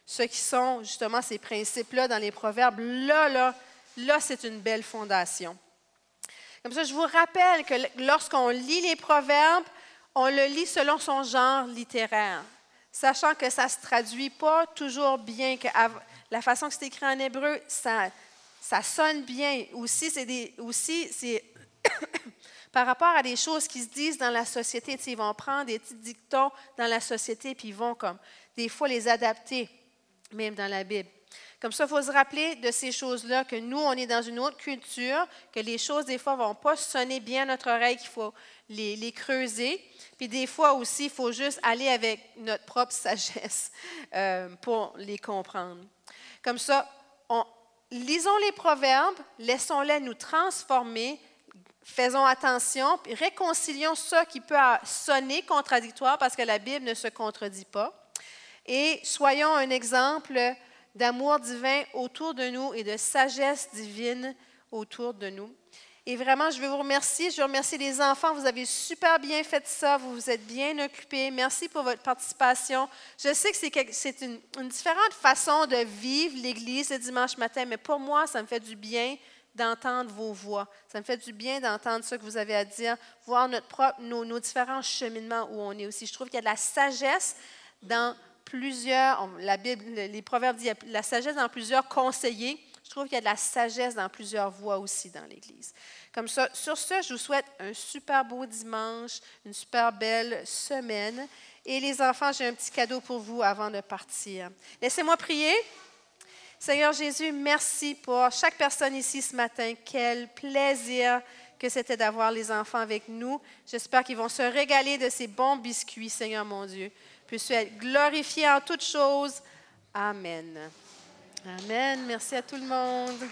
A: Ceux qui sont justement ces principes-là dans les proverbes, là, là, c'est une belle fondation. Comme ça, je vous rappelle que lorsqu'on lit les proverbes, on le lit selon son genre littéraire, sachant que ça ne se traduit pas toujours bien, que la façon que c'est écrit en hébreu, ça sonne bien. Aussi, c'est par rapport à des choses qui se disent dans la société. Ils vont prendre des petits dictons dans la société, puis ils vont comme des fois les adapter, même dans la Bible. Comme ça, il faut se rappeler de ces choses-là, que nous, on est dans une autre culture, que les choses, des fois, ne vont pas sonner bien à notre oreille, qu'il faut les creuser. Puis des fois aussi, il faut juste aller avec notre propre sagesse pour les comprendre. Comme ça, lisons les proverbes, laissons-les nous transformer, faisons attention, puis réconcilions ça qui peut sonner contradictoire parce que la Bible ne se contredit pas. Et soyons un exemple d'amour divin autour de nous et de sagesse divine autour de nous. Et vraiment, je veux vous remercier. Je veux remercier les enfants. Vous avez super bien fait ça. Vous vous êtes bien occupés. Merci pour votre participation. Je sais que c'est une différente façon de vivre l'Église le dimanche matin, mais pour moi, ça me fait du bien d'entendre vos voix. Ça me fait du bien d'entendre ce que vous avez à dire, voir nos différents cheminements où on est aussi. Je trouve qu'il y a de la sagesse dans plusieurs, la Bible, les Proverbes disent qu'il y a de la sagesse dans plusieurs conseillers. Je trouve qu'il y a de la sagesse dans plusieurs voix aussi dans l'Église. Comme ça, sur ce, je vous souhaite un super beau dimanche, une super belle semaine. Et les enfants, j'ai un petit cadeau pour vous avant de partir. Laissez-moi prier. Seigneur Jésus, merci pour chaque personne ici ce matin. Quel plaisir que c'était d'avoir les enfants avec nous. J'espère qu'ils vont se régaler de ces bons biscuits, Seigneur mon Dieu. Puisses-tu être glorifié en toutes choses. Amen. Amen. Merci à tout le monde.